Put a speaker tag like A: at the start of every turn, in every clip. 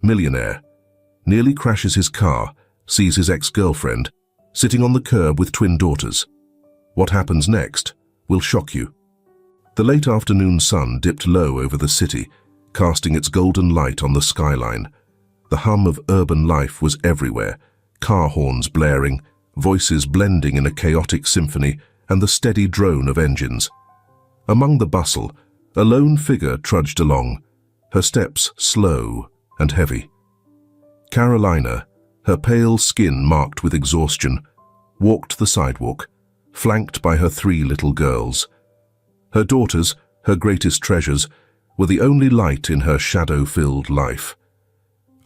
A: Millionaire, nearly crashes his car, sees his ex-girlfriend, sitting on the curb with twin daughters. What happens next will shock you. The late afternoon sun dipped low over the city, casting its golden light on the skyline. The hum of urban life was everywhere, car horns blaring, voices blending in a chaotic symphony, and the steady drone of engines. Among the bustle, a lone figure trudged along, her steps slow and heavy. Carolina, her pale skin marked with exhaustion, walked the sidewalk, flanked by her 3 little girls. Her daughters, her greatest treasures, were the only light in her shadow-filled life.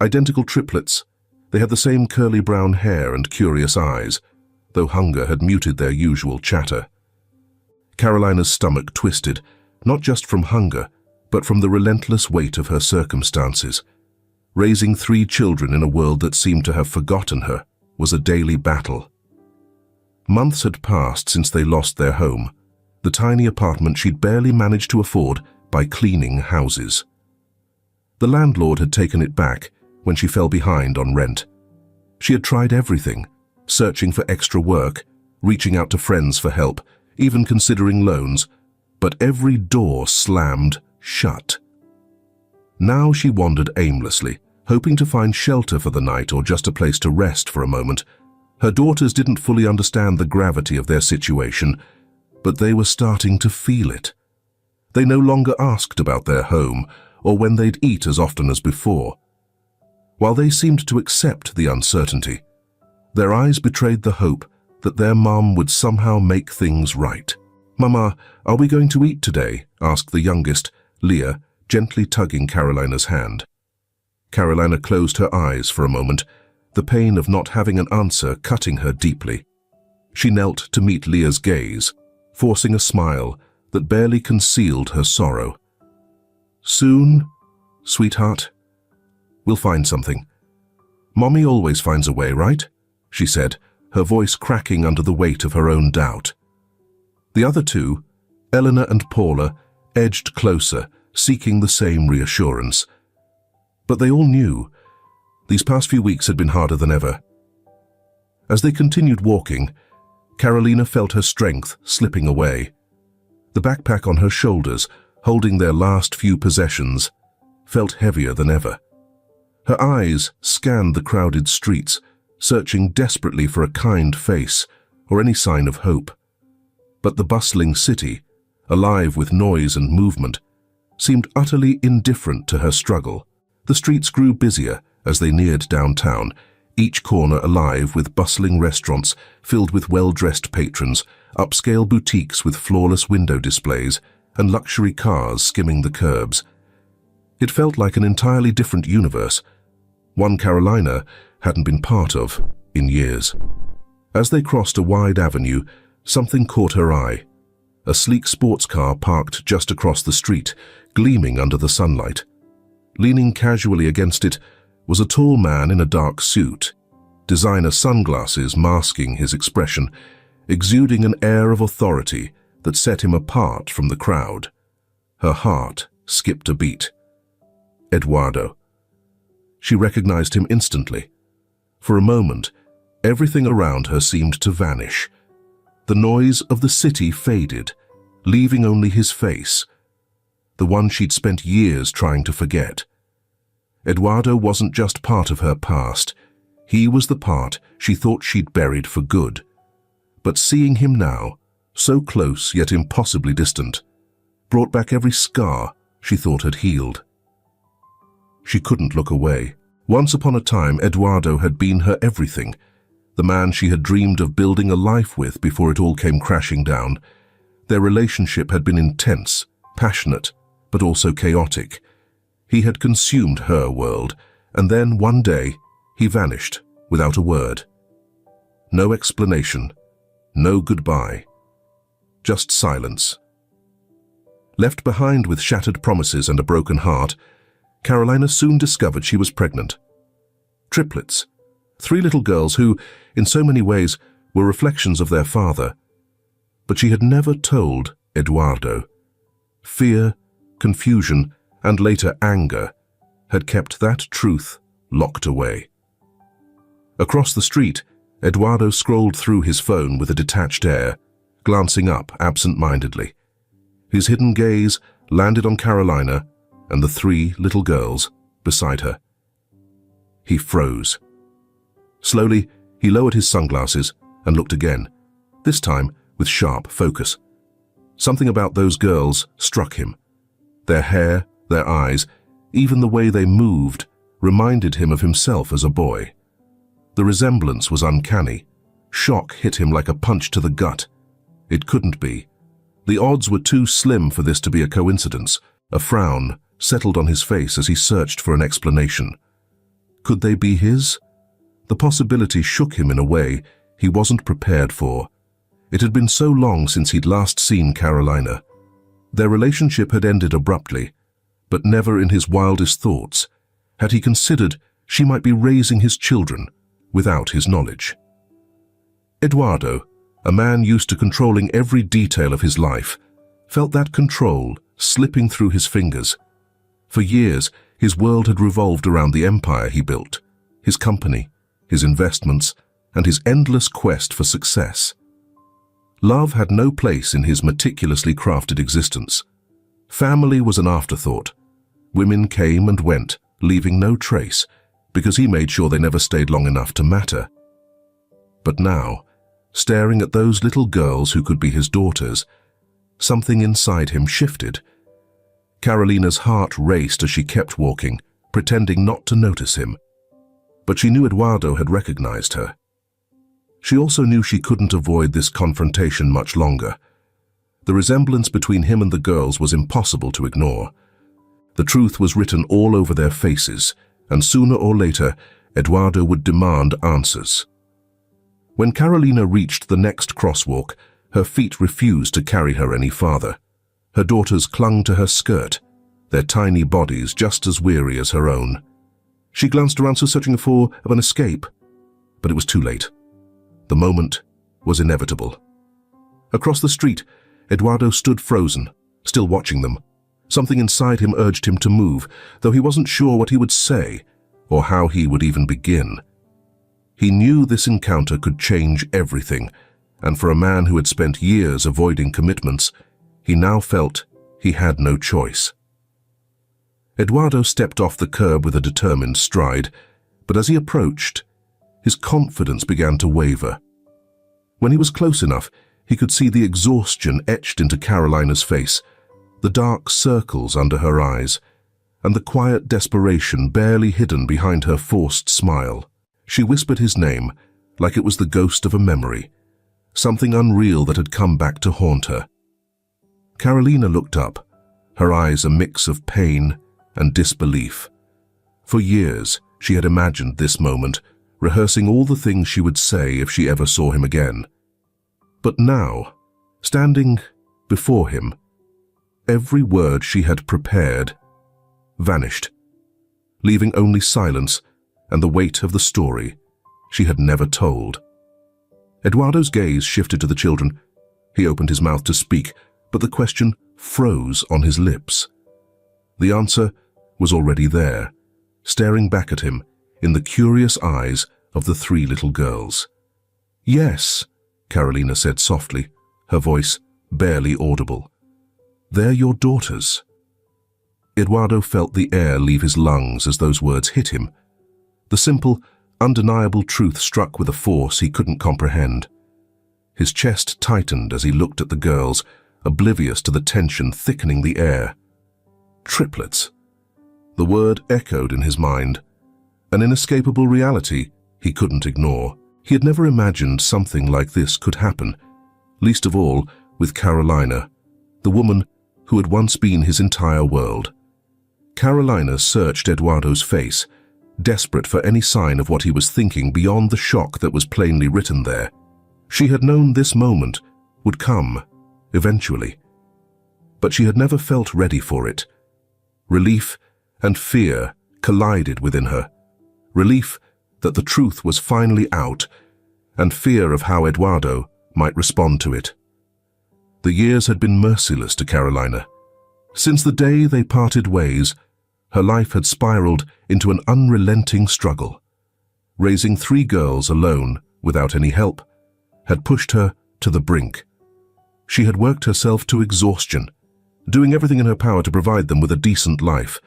A: Identical triplets, they had the same curly brown hair and curious eyes, though hunger had muted their usual chatter. Carolina's stomach twisted, not just from hunger, but from the relentless weight of her circumstances. Raising 3 children in a world that seemed to have forgotten her was a daily battle. Months had passed since they lost their home, the tiny apartment she'd barely managed to afford by cleaning houses. The landlord had taken it back when she fell behind on rent. She had tried everything, searching for extra work, reaching out to friends for help, even considering loans, but every door slammed shut. Now she wandered aimlessly, hoping to find shelter for the night or just a place to rest for a moment. Her daughters didn't fully understand the gravity of their situation, but they were starting to feel it. They no longer asked about their home or when they'd eat as often as before. While they seemed to accept the uncertainty, their eyes betrayed the hope that their mom would somehow make things right. "Mama, are we going to eat today?" asked the youngest, Leah, gently tugging Carolina's hand. Carolina closed her eyes for a moment, the pain of not having an answer cutting her deeply. She knelt to meet Leah's gaze, forcing a smile that barely concealed her sorrow. "Soon, sweetheart. We'll find something. Mommy always finds a way, right?" she said, her voice cracking under the weight of her own doubt. The other 2, Eleanor and Paula, edged closer, seeking the same reassurance. But they all knew these past few weeks had been harder than ever. As they continued walking, Carolina felt her strength slipping away. The backpack on her shoulders, holding their last few possessions, felt heavier than ever. Her eyes scanned the crowded streets, searching desperately for a kind face or any sign of hope. But the bustling city, alive with noise and movement, seemed utterly indifferent to her struggle. The streets grew busier as they neared downtown, each corner alive with bustling restaurants filled with well-dressed patrons, upscale boutiques with flawless window displays, and luxury cars skimming the curbs. It felt like an entirely different universe, one Carolina hadn't been part of in years. As they crossed a wide avenue, something caught her eye. A sleek sports car parked just across the street, gleaming under the sunlight. Leaning casually against it was a tall man in a dark suit, designer sunglasses masking his expression, exuding an air of authority that set him apart from the crowd. Her heart skipped a beat. Eduardo. She recognized him instantly. For a moment, everything around her seemed to vanish. The noise of the city faded, leaving only his face, the one she'd spent years trying to forget. Eduardo wasn't just part of her past. He was the part she thought she'd buried for good. But seeing him now, so close yet impossibly distant, brought back every scar she thought had healed. She couldn't look away. Once upon a time, Eduardo had been her everything, the man she had dreamed of building a life with before it all came crashing down. Their relationship had been intense, passionate, but also chaotic. He had consumed her world, and then one day he vanished without a word. No explanation, no goodbye, just silence. Left behind with shattered promises and a broken heart, Carolina soon discovered she was pregnant. Triplets, 3 little girls who, in so many ways, were reflections of their father. But she had never told Eduardo. Fear, confusion, and later anger had kept that truth locked away. Across the street, Eduardo scrolled through his phone with a detached air, glancing up absent-mindedly. His hidden gaze landed on Carolina and the three little girls beside her. He froze. Slowly, he lowered his sunglasses and looked again, this time with sharp focus. Something about those girls struck him. Their hair, their eyes, even the way they moved, reminded him of himself as a boy. The resemblance was uncanny. Shock hit him like a punch to the gut. It couldn't be. The odds were too slim for this to be a coincidence. A frown settled on his face as he searched for an explanation. Could they be his? The possibility shook him in a way he wasn't prepared for. It had been so long since he'd last seen Carolina. Their relationship had ended abruptly, but never in his wildest thoughts had he considered she might be raising his children without his knowledge. Eduardo, a man used to controlling every detail of his life, felt that control slipping through his fingers. For years, his world had revolved around the empire he built, his company, his investments, and his endless quest for success. Love had no place in his meticulously crafted existence. Family was an afterthought. Women came and went, leaving no trace, because he made sure they never stayed long enough to matter. But now, staring at those little girls who could be his daughters, something inside him shifted. Carolina's heart raced as she kept walking, pretending not to notice him. But she knew Eduardo had recognized her. She also knew she couldn't avoid this confrontation much longer. The resemblance between him and the girls was impossible to ignore. The truth was written all over their faces, and sooner or later, Eduardo would demand answers. When Carolina reached the next crosswalk, her feet refused to carry her any farther. Her daughters clung to her skirt, their tiny bodies just as weary as her own. She glanced around, searching for an escape, but it was too late. The moment was inevitable. Across the street, Eduardo stood frozen, still watching them. Something inside him urged him to move, though he wasn't sure what he would say or how he would even begin. He knew this encounter could change everything, and for a man who had spent years avoiding commitments, he now felt he had no choice. Eduardo stepped off the curb with a determined stride, but as he approached, his confidence began to waver. When he was close enough, he could see the exhaustion etched into Carolina's face, the dark circles under her eyes, and the quiet desperation barely hidden behind her forced smile. She whispered his name like it was the ghost of a memory, something unreal that had come back to haunt her. Carolina looked up, her eyes a mix of pain and disbelief. For years, she had imagined this moment, rehearsing all the things she would say if she ever saw him again. But now, standing before him, every word she had prepared vanished, leaving only silence and the weight of the story she had never told. Eduardo's gaze shifted to the children. He opened his mouth to speak, but the question froze on his lips. The answer was already there, staring back at him in the curious eyes of the three little girls. "Yes," Carolina said softly, her voice barely audible. "They're your daughters." Eduardo felt the air leave his lungs as those words hit him. The simple, undeniable truth struck with a force he couldn't comprehend. His chest tightened as he looked at the girls, oblivious to the tension thickening the air. Triplets. The word echoed in his mind, an inescapable reality he couldn't ignore. He had never imagined something like this could happen, least of all with Carolina, the woman who had once been his entire world. Carolina searched Eduardo's face, desperate for any sign of what he was thinking beyond the shock that was plainly written there. She had known this moment would come, eventually. But she had never felt ready for it. Relief and fear collided within her. Relief that the truth was finally out, and fear of how Eduardo might respond to it. The years had been merciless to Carolina. Since the day they parted ways, Her life had spiraled into an unrelenting struggle. Raising 3 girls alone, without any help, had pushed her to the brink. She had worked herself to exhaustion, doing everything in her power to provide them with a decent life,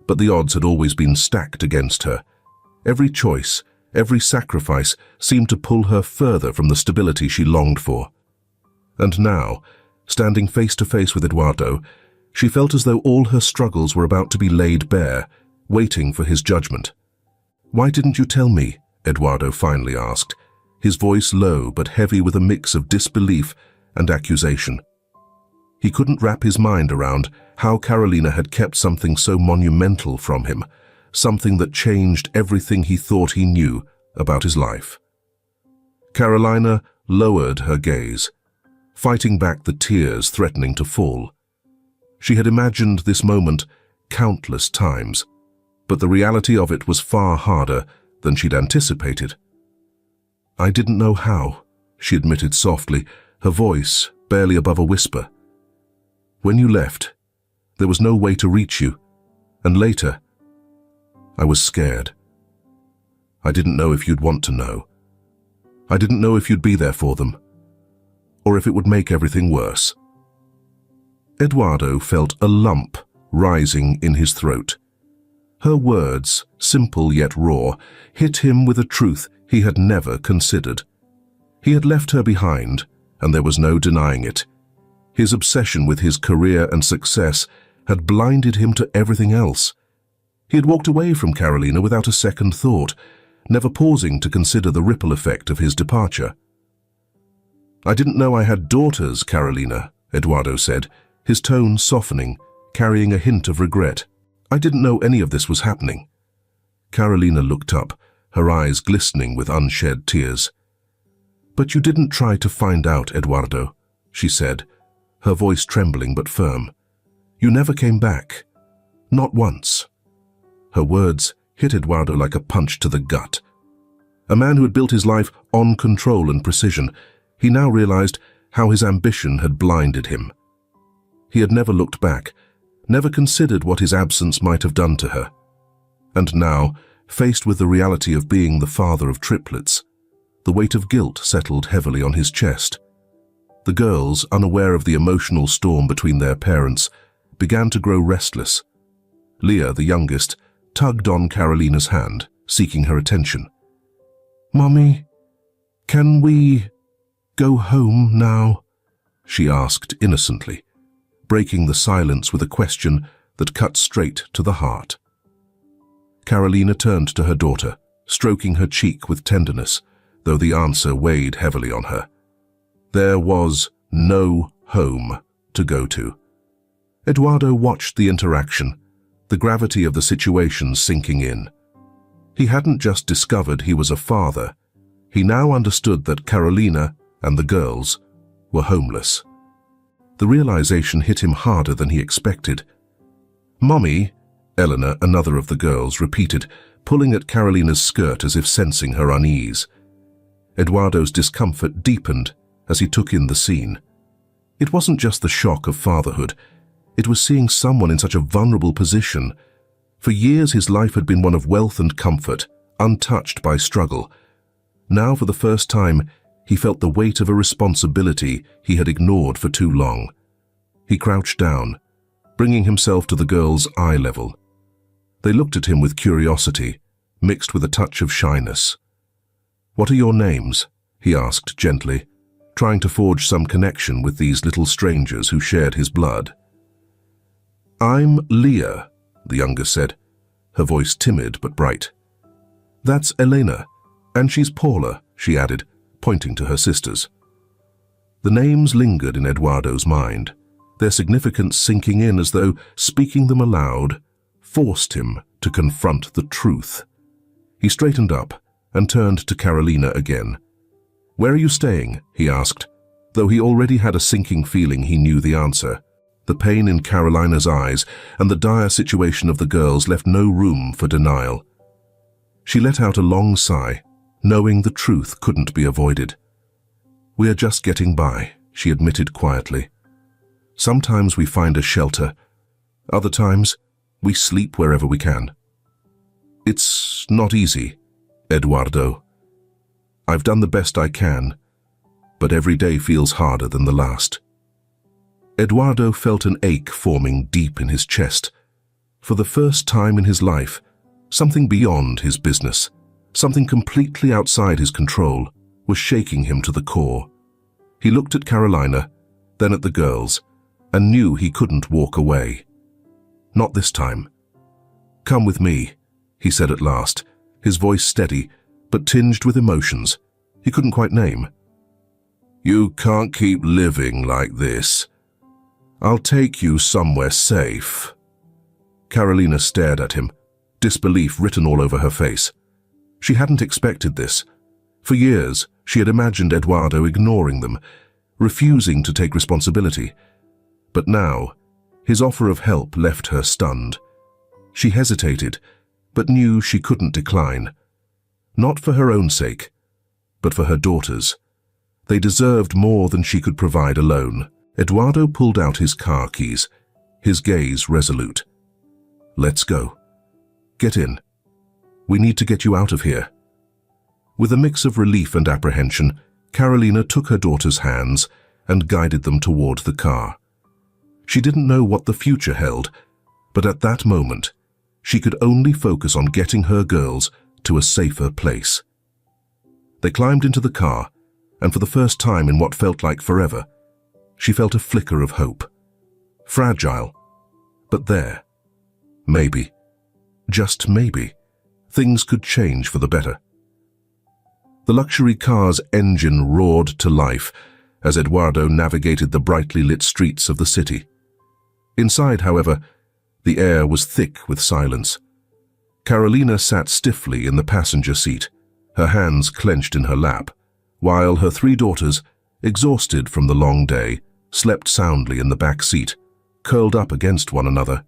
A: but the odds had always been stacked against her. Every choice, every sacrifice seemed to pull her further from the stability she longed for. And now, standing face to face with Eduardo, she felt as though all her struggles were about to be laid bare, waiting for his judgment. "Why didn't you tell me?" Eduardo finally asked, his voice low but heavy with a mix of disbelief and accusation. He couldn't wrap his mind around how Carolina had kept something so monumental from him, something that changed everything he thought he knew about his life. Carolina lowered her gaze, fighting back the tears threatening to fall. She had imagined this moment countless times, but the reality of it was far harder than she'd anticipated. "I didn't know how," she admitted softly, her voice barely above a whisper. "When you left, there was no way to reach you, and later, I was scared. I didn't know if you'd want to know. I didn't know if you'd be there for them, or if it would make everything worse." Eduardo felt a lump rising in his throat. Her words, simple yet raw, hit him with a truth he had never considered. He had left her behind, and there was no denying it. His obsession with his career and success had blinded him to everything else. He had walked away from Carolina without a second thought, never pausing to consider the ripple effect of his departure. "I didn't know I had daughters, Carolina," Eduardo said, his tone softening, carrying a hint of regret. "I didn't know any of this was happening." Carolina looked up, her eyes glistening with unshed tears. "But you didn't try to find out, Eduardo," she said, her voice trembling but firm. "You never came back. Not once." Her words hit Eduardo like a punch to the gut. A man who had built his life on control and precision, he now realized how his ambition had blinded him. He had never looked back, never considered what his absence might have done to her. And now, faced with the reality of being the father of triplets, the weight of guilt settled heavily on his chest. The girls, unaware of the emotional storm between their parents, began to grow restless. Leah, the youngest, tugged on Carolina's hand, seeking her attention. "Mommy, can we go home now?" she asked innocently, breaking the silence with a question that cut straight to the heart. Carolina turned to her daughter, stroking her cheek with tenderness, though the answer weighed heavily on her. There was no home to go to. Eduardo watched the interaction, the gravity of the situation sinking in. He hadn't just discovered he was a father. He now understood that Carolina and the girls were homeless. The realization hit him harder than he expected. "Mommy," Eleanor, another of the girls, repeated, pulling at Carolina's skirt as if sensing her unease. Eduardo's discomfort deepened as he took in the scene. It wasn't just the shock of fatherhood. It was seeing someone in such a vulnerable position. For years his life had been one of wealth and comfort, untouched by struggle. Now for the first time, he felt the weight of a responsibility he had ignored for too long. He crouched down, bringing himself to the girls' eye level. They looked at him with curiosity, mixed with a touch of shyness. "What are your names?" he asked gently, trying to forge some connection with these little strangers who shared his blood. "I'm Leah," the youngest said, her voice timid but bright. "That's Elena, and she's Paula," she added, pointing to her sisters. The names lingered in Eduardo's mind, their significance sinking in as though speaking them aloud forced him to confront the truth. He straightened up and turned to Carolina again. "Where are you staying?" he asked, though he already had a sinking feeling he knew the answer. The pain in Carolina's eyes and the dire situation of the girls left no room for denial. She let out a long sigh, knowing the truth couldn't be avoided. "We are just getting by," she admitted quietly. "Sometimes we find a shelter. Other times, We sleep wherever we can. It's not easy, Eduardo. I've done the best I can, but every day feels harder than the last. Eduardo felt an ache forming deep in his chest. For the first time in his life, something beyond his business, something completely outside his control, was shaking him to the core. He looked at Carolina, then at the girls, and knew he couldn't walk away. Not this time. "Come with me," he said at last, his voice steady, but tinged with emotions he couldn't quite name. "You can't keep living like this. I'll take you somewhere safe." Carolina stared at him, disbelief written all over her face. She hadn't expected this. For years, she had imagined Eduardo ignoring them, refusing to take responsibility. But now, his offer of help left her stunned. She hesitated, but knew she couldn't decline. Not for her own sake, but for her daughters. They deserved more than she could provide alone. Eduardo pulled out his car keys, his gaze resolute. "Let's go. Get in. We need to get you out of here." With a mix of relief and apprehension, Carolina took her daughter's hands and guided them toward the car. She didn't know what the future held, but at that moment, she could only focus on getting her girls to a safer place. They climbed into the car, and for the first time in what felt like forever, she felt a flicker of hope. Fragile, but there. Maybe, just maybe, things could change for the better. The luxury car's engine roared to life as Eduardo navigated the brightly lit streets of the city. Inside, however, the air was thick with silence. Carolina sat stiffly in the passenger seat, her hands clenched in her lap, while her three daughters, exhausted from the long day, slept soundly in the back seat, curled up against one another.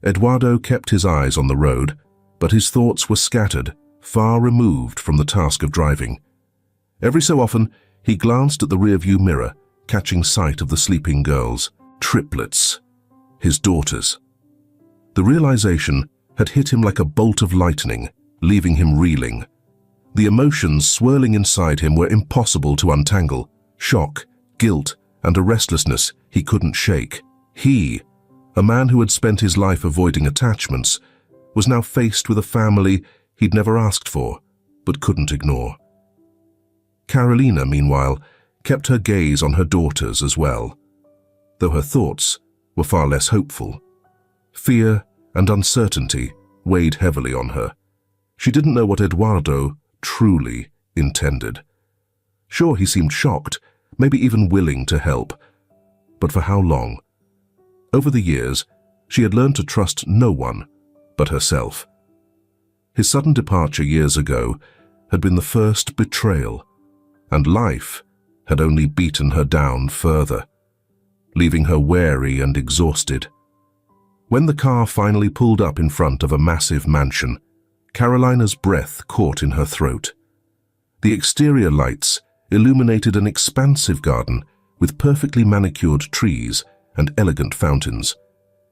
A: Eduardo kept his eyes on the road, but his thoughts were scattered, far removed from the task of driving. Every so often, he glanced at the rearview mirror, catching sight of the sleeping girls, triplets, his daughters. The realization had hit him like a bolt of lightning, leaving him reeling. The emotions swirling inside him were impossible to untangle: shock, guilt, and a restlessness he couldn't shake. He, a man who had spent his life avoiding attachments, was now faced with a family he'd never asked for, but couldn't ignore. Carolina, meanwhile, kept her gaze on her daughters as well, though her thoughts were far less hopeful. Fear and uncertainty weighed heavily on her. She didn't know what Eduardo truly intended. Sure, he seemed shocked, maybe even willing to help. But for how long? Over the years, she had learned to trust no one but herself. His sudden departure years ago had been the first betrayal, and life had only beaten her down further, leaving her weary and exhausted. When the car finally pulled up in front of a massive mansion, Carolina's breath caught in her throat. The exterior lights illuminated an expansive garden with perfectly manicured trees and elegant fountains.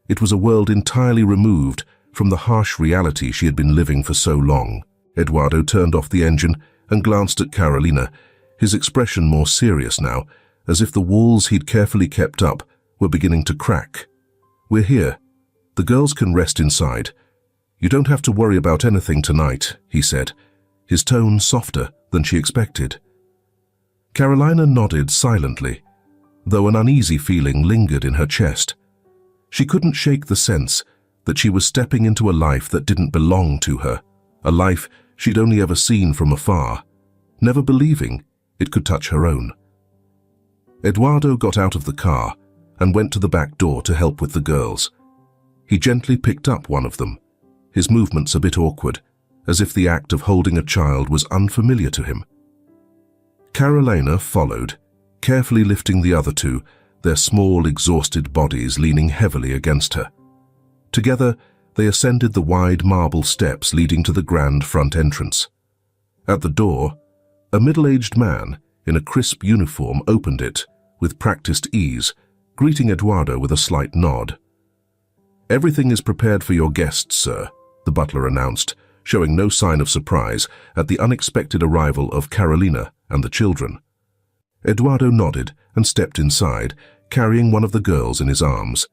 A: It was a world entirely removed from the harsh reality she had been living for so long. Eduardo turned off the engine and glanced at Carolina, his expression more serious now, as if the walls he'd carefully kept up were beginning to crack. "We're here. The girls can rest inside. You don't have to worry about anything tonight," he said, his tone softer than she expected. Carolina nodded silently, though an uneasy feeling lingered in her chest. She couldn't shake the sense that she was stepping into a life that didn't belong to her, a life she'd only ever seen from afar, never believing it could touch her own. Eduardo got out of the car and went to the back door to help with the girls. He gently picked up one of them, his movements a bit awkward, as if the act of holding a child was unfamiliar to him. Carolina followed, carefully lifting the other two, their small, exhausted bodies leaning heavily against her. Together, they ascended the wide marble steps leading to the grand front entrance. At the door, a middle-aged man in a crisp uniform opened it with practiced ease, greeting Eduardo with a slight nod. "Everything is prepared for your guests, sir," the butler announced, showing no sign of surprise at the unexpected arrival of Carolina and the children. Eduardo nodded and stepped inside, carrying one of the girls in his arms.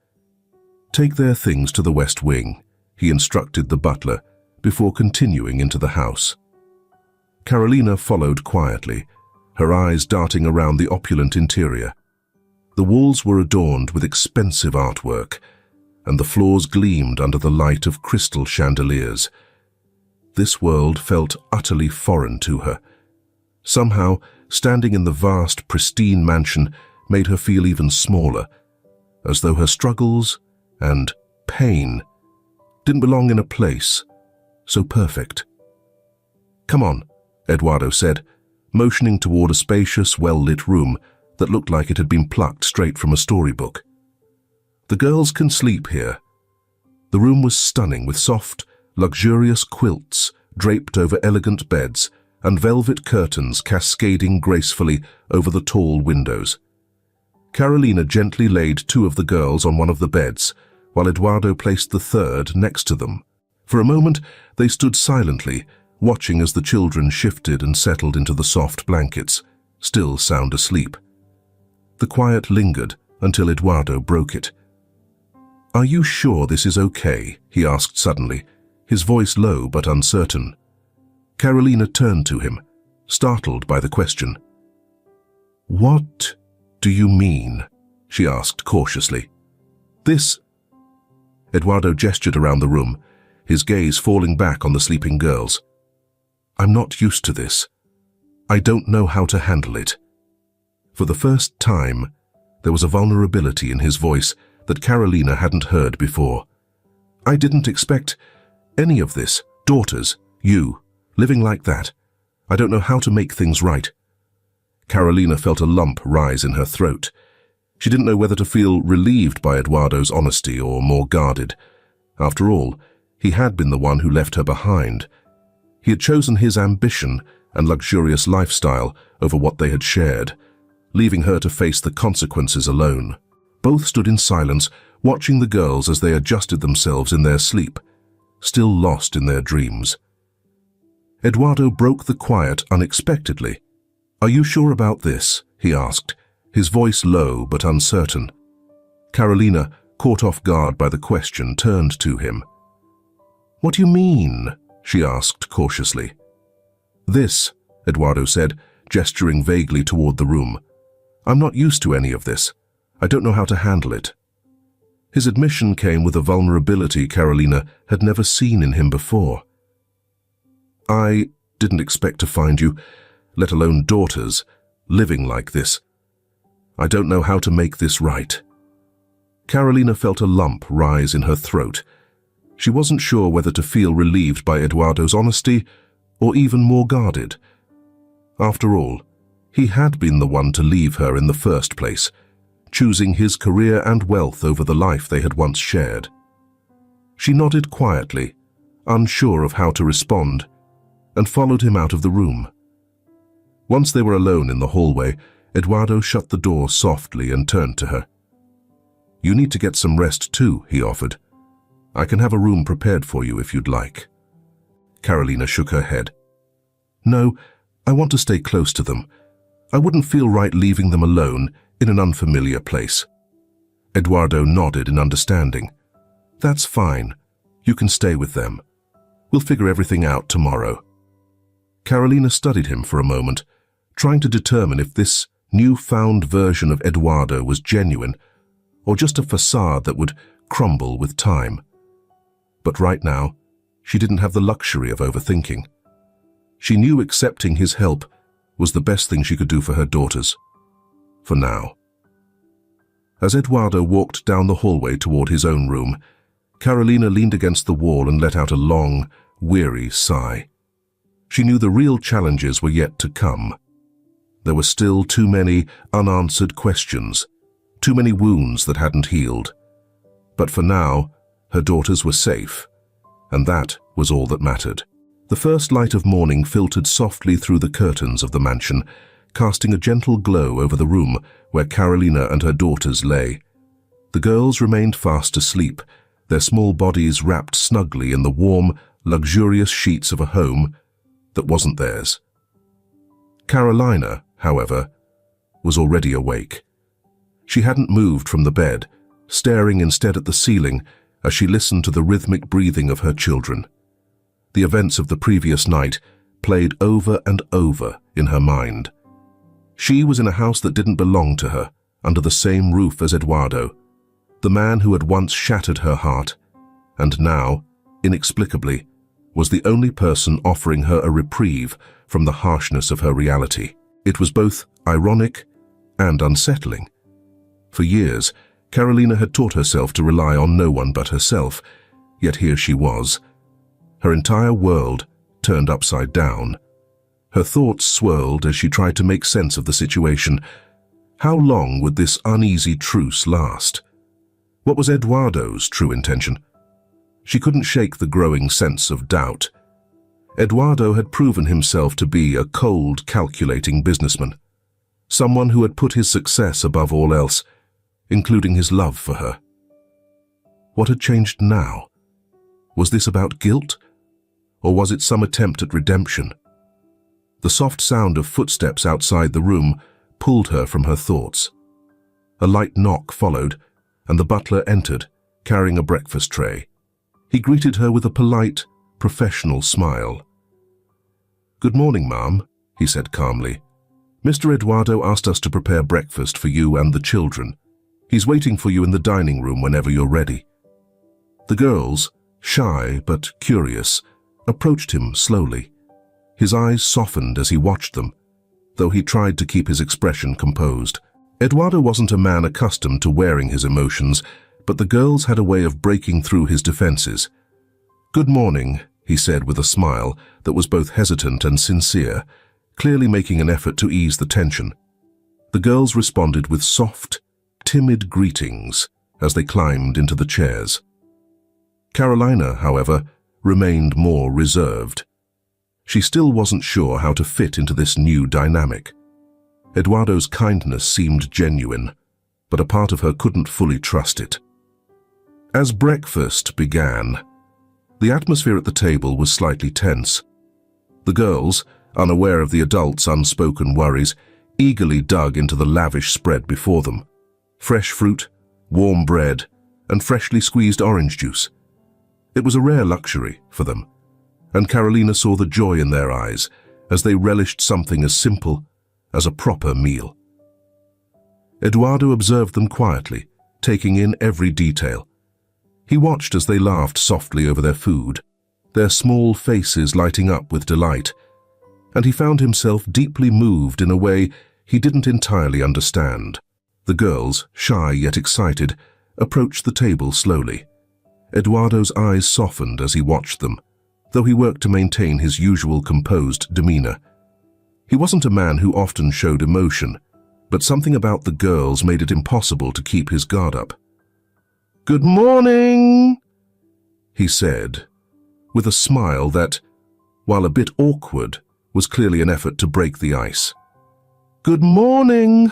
A: "Take their things to the west wing," he instructed the butler before continuing into the house. Carolina followed quietly, her eyes darting around the opulent interior. The walls were adorned with expensive artwork, and the floors gleamed under the light of crystal chandeliers. This world felt utterly foreign to her. Somehow, standing in the vast, pristine mansion made her feel even smaller, as though her struggles and pain didn't belong in a place so perfect. "Come on," Eduardo said, motioning toward a spacious, well-lit room that looked like it had been plucked straight from a storybook. "The girls can sleep here." The room was stunning with soft, luxurious quilts draped over elegant beds and velvet curtains cascading gracefully over the tall windows. Carolina gently laid two of the girls on one of the beds, while Eduardo placed the third next to them. For a moment, they stood silently, watching as the children shifted and settled into the soft blankets, still sound asleep. The quiet lingered until Eduardo broke it. "Are you sure this is okay?" he asked suddenly, his voice low but uncertain. Carolina turned to him, startled by the question. "What do you mean?" she asked cautiously. "This—" Eduardo gestured around the room, his gaze falling back on the sleeping girls. "I'm not used to this. I don't know how to handle it." For the first time, there was a vulnerability in his voice that Carolina hadn't heard before. "I didn't expect any of this. Daughters, you, living like that. I don't know how to make things right." Carolina felt a lump rise in her throat. She didn't know whether to feel relieved by Eduardo's honesty or more guarded. After all, he had been the one who left her behind. He had chosen his ambition and luxurious lifestyle over what they had shared, leaving her to face the consequences alone. Both stood in silence, watching the girls as they adjusted themselves in their sleep, still lost in their dreams. Eduardo broke the quiet unexpectedly. "Are you sure about this?" he asked, his voice low but uncertain. Carolina, caught off guard by the question, turned to him. "What do you mean?" she asked cautiously. "This," Eduardo said, gesturing vaguely toward the room. "I'm not used to any of this. I don't know how to handle it." His admission came with a vulnerability Carolina had never seen in him before. "I didn't expect to find you, let alone daughters, living like this. I don't know how to make this right." Carolina felt a lump rise in her throat. She wasn't sure whether to feel relieved by Eduardo's honesty or even more guarded. After all, he had been the one to leave her in the first place, choosing his career and wealth over the life they had once shared. She nodded quietly, unsure of how to respond, and followed him out of the room. Once they were alone in the hallway, Eduardo shut the door softly and turned to her. "You need to get some rest too," he offered. "I can have a room prepared for you if you'd like." Carolina shook her head. "No, I want to stay close to them. I wouldn't feel right leaving them alone in an unfamiliar place." Eduardo nodded in understanding. "That's fine. You can stay with them. We'll figure everything out tomorrow." Carolina studied him for a moment, trying to determine if this newfound version of Eduardo was genuine or just a facade that would crumble with time. But right now, she didn't have the luxury of overthinking. She knew accepting his help was the best thing she could do for her daughters. For now. As Eduardo walked down the hallway toward his own room, Carolina leaned against the wall and let out a long, weary sigh. She knew the real challenges were yet to come. There were still too many unanswered questions, too many wounds that hadn't healed. But for now, her daughters were safe, and that was all that mattered. The first light of morning filtered softly through the curtains of the mansion, casting a gentle glow over the room where Carolina and her daughters lay. The girls remained fast asleep, their small bodies wrapped snugly in the warm, luxurious sheets of a home that wasn't theirs. Carolina, however, was already awake. She hadn't moved from the bed, staring instead at the ceiling as she listened to the rhythmic breathing of her children. The events of the previous night played over and over in her mind. She was in a house that didn't belong to her, under the same roof as Eduardo, the man who had once shattered her heart, and now, inexplicably, was the only person offering her a reprieve from the harshness of her reality. It was both ironic and unsettling. For years, Carolina had taught herself to rely on no one but herself, yet here she was. Her entire world turned upside down. Her thoughts swirled as she tried to make sense of the situation. How long would this uneasy truce last? What was Eduardo's true intention? She couldn't shake the growing sense of doubt. Eduardo had proven himself to be a cold, calculating businessman, someone who had put his success above all else, including his love for her. What had changed now? Was this about guilt, or was it some attempt at redemption? The soft sound of footsteps outside the room pulled her from her thoughts. A light knock followed, and the butler entered, carrying a breakfast tray. He greeted her with a polite, professional smile. "Good morning, ma'am," he said calmly. "Mr. Eduardo asked us to prepare breakfast for you and the children. He's waiting for you in the dining room whenever you're ready." The girls, shy but curious, approached him slowly. His eyes softened as he watched them, though he tried to keep his expression composed. Eduardo wasn't a man accustomed to wearing his emotions, but the girls had a way of breaking through his defenses. "Good morning," he said with a smile that was both hesitant and sincere, clearly making an effort to ease the tension. The girls responded with soft, timid greetings as they climbed into the chairs. Carolina, however, remained more reserved. She still wasn't sure how to fit into this new dynamic. Eduardo's kindness seemed genuine, but a part of her couldn't fully trust it. As breakfast began, the atmosphere at the table was slightly tense. The girls, unaware of the adults' unspoken worries, eagerly dug into the lavish spread before them. Fresh fruit, warm bread, and freshly squeezed orange juice. It was a rare luxury for them, and Carolina saw the joy in their eyes as they relished something as simple as a proper meal. Eduardo observed them quietly, taking in every detail. He watched as they laughed softly over their food, their small faces lighting up with delight, and he found himself deeply moved in a way he didn't entirely understand. The girls, shy yet excited, approached the table slowly. Eduardo's eyes softened as he watched them, though he worked to maintain his usual composed demeanor. He wasn't a man who often showed emotion, but something about the girls made it impossible to keep his guard up. "Good morning," he said, with a smile that, while a bit awkward, was clearly an effort to break the ice. "Good morning,"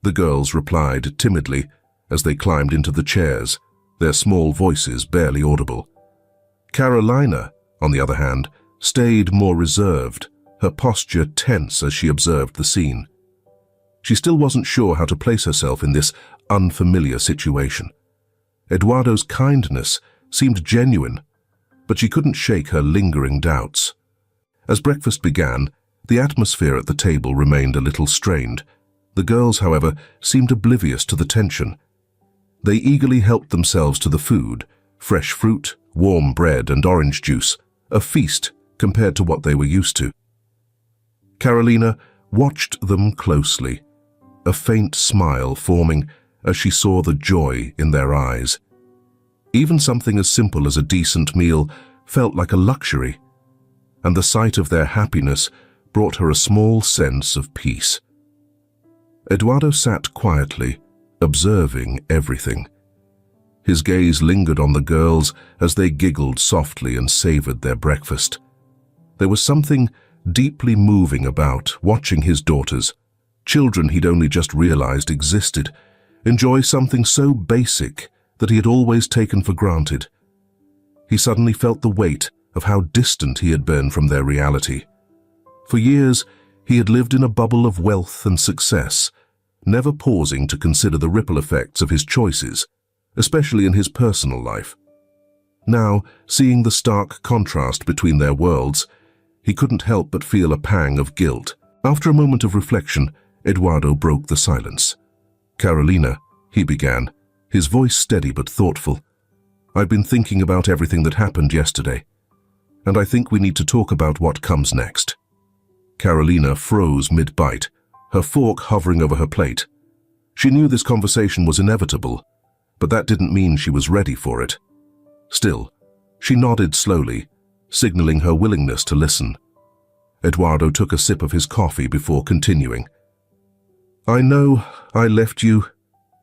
A: the girls replied timidly as they climbed into the chairs, their small voices barely audible. Carolina, on the other hand, stayed more reserved, her posture tense as she observed the scene. She still wasn't sure how to place herself in this unfamiliar situation. Eduardo's kindness seemed genuine, but she couldn't shake her lingering doubts. As breakfast began, the atmosphere at the table remained a little strained. The girls, however, seemed oblivious to the tension. They eagerly helped themselves to the food, fresh fruit, warm bread, and orange juice, a feast compared to what they were used to. Carolina watched them closely, a faint smile forming as she saw the joy in their eyes. Even something as simple as a decent meal felt like a luxury, and the sight of their happiness brought her a small sense of peace. Eduardo sat quietly, observing everything. His gaze lingered on the girls as they giggled softly and savored their breakfast. There was something deeply moving about watching his daughters, children he'd only just realized existed, enjoy something so basic that he had always taken for granted. He suddenly felt the weight of how distant he had been from their reality. For years, he had lived in a bubble of wealth and success, never pausing to consider the ripple effects of his choices, especially in his personal life. Now, seeing the stark contrast between their worlds, he couldn't help but feel a pang of guilt. After a moment of reflection, Eduardo broke the silence. "Carolina," he began, his voice steady but thoughtful, "I've been thinking about everything that happened yesterday, and I think we need to talk about what comes next." Carolina froze mid-bite, her fork hovering over her plate. She knew this conversation was inevitable, but that didn't mean she was ready for it. Still, she nodded slowly, signaling her willingness to listen. Eduardo took a sip of his coffee before continuing. "I know I left you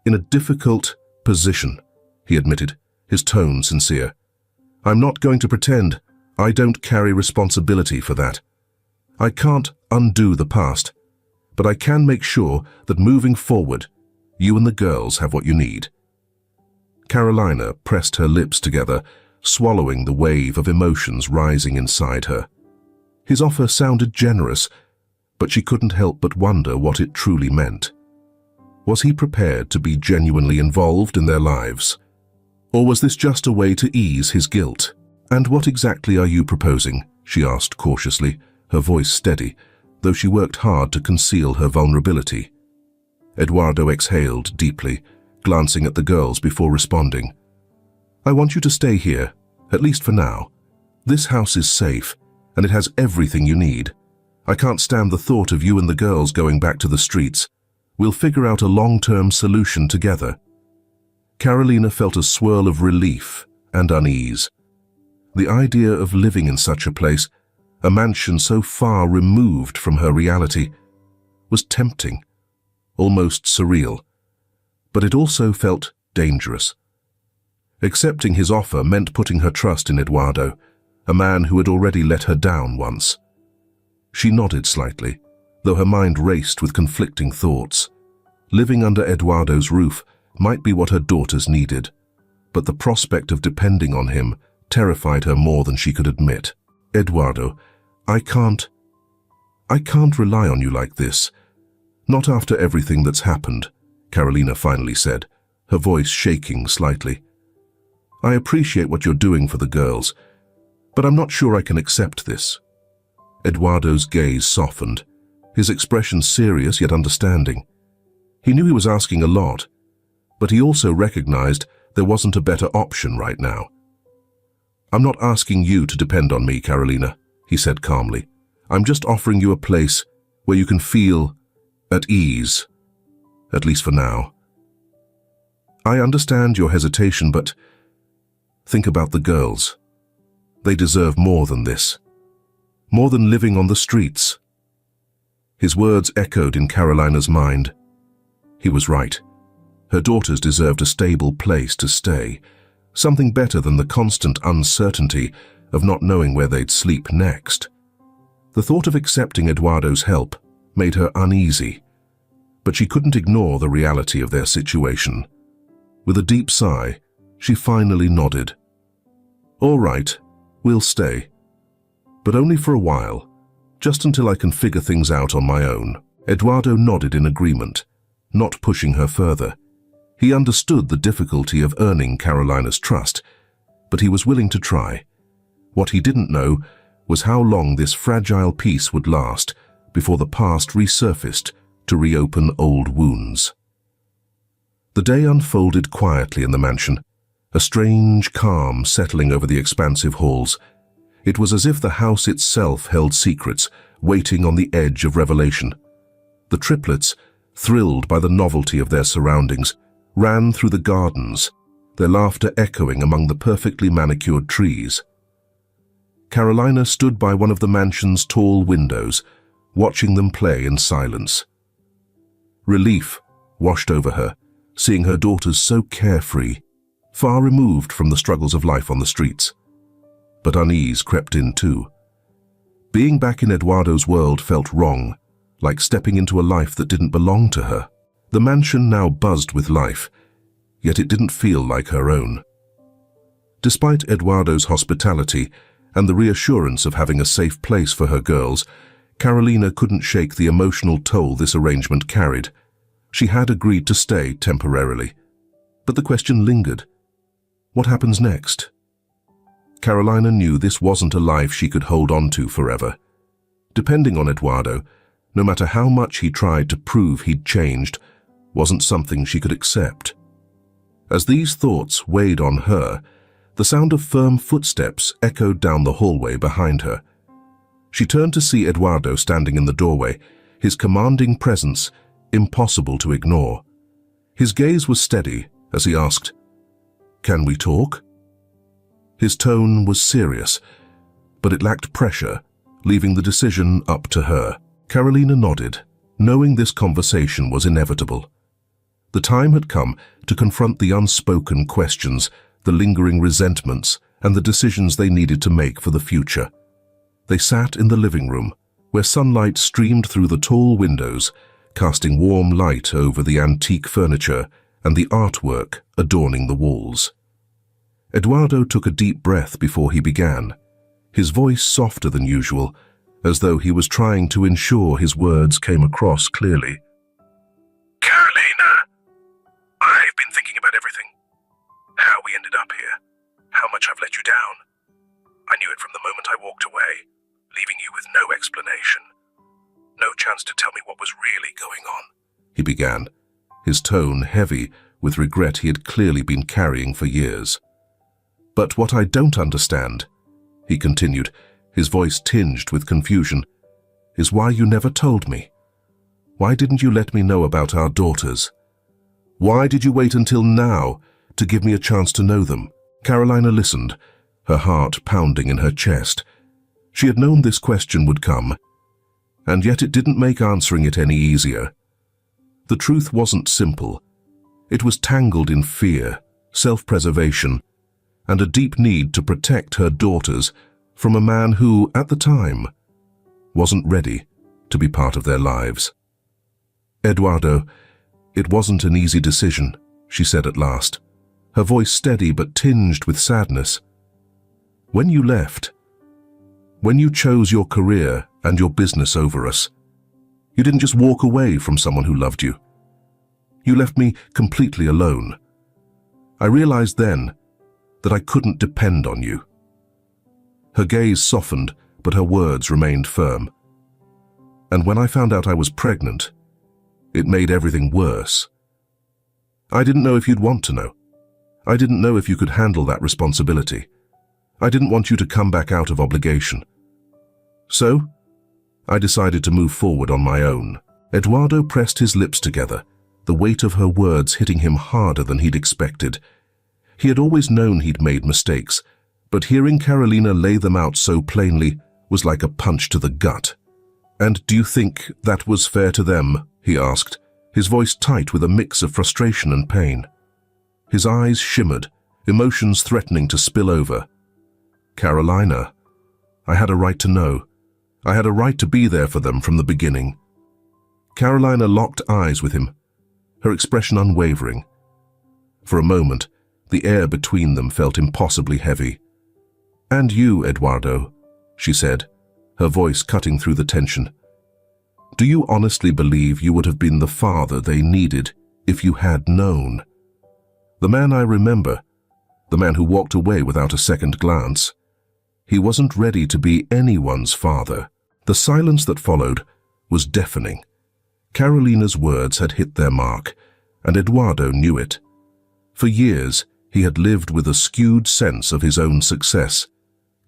A: in a difficult position," he admitted, his tone sincere. "I'm not going to pretend I don't carry responsibility for that. I can't undo the past, but I can make sure that moving forward, you and the girls have what you need." Carolina pressed her lips together, swallowing the wave of emotions rising inside her. His offer sounded generous, but she couldn't help but wonder what it truly meant. Was he prepared to be genuinely involved in their lives? Or was this just a way to ease his guilt? "And what exactly are you proposing?" she asked cautiously, her voice steady, though she worked hard to conceal her vulnerability. Eduardo exhaled deeply, glancing at the girls before responding. "I want you to stay here, at least for now. This house is safe, and it has everything you need. I can't stand the thought of you and the girls going back to the streets. We'll figure out a long-term solution together." Carolina felt a swirl of relief and unease. The idea of living in such a place, a mansion so far removed from her reality, was tempting, almost surreal, but it also felt dangerous. Accepting his offer meant putting her trust in Eduardo, a man who had already let her down once. She nodded slightly, though her mind raced with conflicting thoughts. Living under Eduardo's roof might be what her daughters needed, but the prospect of depending on him terrified her more than she could admit. "Eduardo, I can't rely on you like this. Not after everything that's happened," Carolina finally said, her voice shaking slightly. "I appreciate what you're doing for the girls, but I'm not sure I can accept this." Eduardo's gaze softened, his expression serious yet understanding. He knew he was asking a lot, but he also recognized there wasn't a better option right now. "I'm not asking you to depend on me, Carolina," he said calmly. "I'm just offering you a place where you can feel at ease, at least for now. I understand your hesitation, but think about the girls. They deserve more than this. More than living on the streets." His words echoed in Carolina's mind. He was right. Her daughters deserved a stable place to stay, something better than the constant uncertainty of not knowing where they'd sleep next. The thought of accepting Eduardo's help made her uneasy, but she couldn't ignore the reality of their situation. With a deep sigh, she finally nodded. "All right, we'll stay. But only for a while, just until I can figure things out on my own." Eduardo nodded in agreement, not pushing her further. He understood the difficulty of earning Carolina's trust, but he was willing to try. What he didn't know was how long this fragile peace would last before the past resurfaced to reopen old wounds. The day unfolded quietly in the mansion, a strange calm settling over the expansive halls. It was as if the house itself held secrets, waiting on the edge of revelation. The triplets, thrilled by the novelty of their surroundings, ran through the gardens, their laughter echoing among the perfectly manicured trees. Carolina stood by one of the mansion's tall windows, watching them play in silence. Relief washed over her, seeing her daughters so carefree, far removed from the struggles of life on the streets. But unease crept in too. Being back in Eduardo's world felt wrong, like stepping into a life that didn't belong to her. The mansion now buzzed with life, yet it didn't feel like her own. Despite Eduardo's hospitality and the reassurance of having a safe place for her girls, Carolina couldn't shake the emotional toll this arrangement carried. She had agreed to stay temporarily. But the question lingered. What happens next? Carolina knew this wasn't a life she could hold on to forever. Depending on Eduardo, no matter how much he tried to prove he'd changed, wasn't something she could accept. As these thoughts weighed on her, the sound of firm footsteps echoed down the hallway behind her. She turned to see Eduardo standing in the doorway, his commanding presence impossible to ignore. His gaze was steady as he asked, "Can we talk?" His tone was serious, but it lacked pressure, leaving the decision up to her. Carolina nodded, knowing this conversation was inevitable. The time had come to confront the unspoken questions, the lingering resentments, and the decisions they needed to make for the future. They sat in the living room, where sunlight streamed through the tall windows, casting warm light over the antique furniture and the artwork adorning the walls. Eduardo took a deep breath before he began, his voice softer than usual, as though he was trying to ensure his words came across clearly. "Carolina, I've been thinking about everything. How we ended up here, how much I've let you down. I knew it from the moment I walked away, leaving you with no explanation. No chance to tell me what was really going on," he began, his tone heavy with regret he had clearly been carrying for years. "But what I don't understand," he continued, his voice tinged with confusion, "is why you never told me. Why didn't you let me know about our daughters? Why did you wait until now to give me a chance to know them?" Carolina listened, her heart pounding in her chest. She had known this question would come, and yet it didn't make answering it any easier. The truth wasn't simple. It was tangled in fear, self-preservation, and a deep need to protect her daughters from a man who, at the time, wasn't ready to be part of their lives. "Eduardo, it wasn't an easy decision," she said at last, her voice steady but tinged with sadness. "When you left, when you chose your career and your business over us, you didn't just walk away from someone who loved you. You left me completely alone. I realized then that I couldn't depend on you." Her gaze softened, but her words remained firm. "And when I found out I was pregnant, it made everything worse. I didn't know if you'd want to know. I didn't know if you could handle that responsibility. I didn't want you to come back out of obligation. So, I decided to move forward on my own." Eduardo pressed his lips together, the weight of her words hitting him harder than he'd expected. He had always known he'd made mistakes, but hearing Carolina lay them out so plainly was like a punch to the gut. "And do you think that was fair to them?" he asked, his voice tight with a mix of frustration and pain. His eyes shimmered, emotions threatening to spill over. "Carolina, I had a right to know. I had a right to be there for them from the beginning." Carolina locked eyes with him, her expression unwavering. For a moment, the air between them felt impossibly heavy. "And you, Eduardo," she said, her voice cutting through the tension. "Do you honestly believe you would have been the father they needed if you had known? The man I remember, the man who walked away without a second glance, he wasn't ready to be anyone's father." The silence that followed was deafening. Carolina's words had hit their mark, and Eduardo knew it. For years, he had lived with a skewed sense of his own success,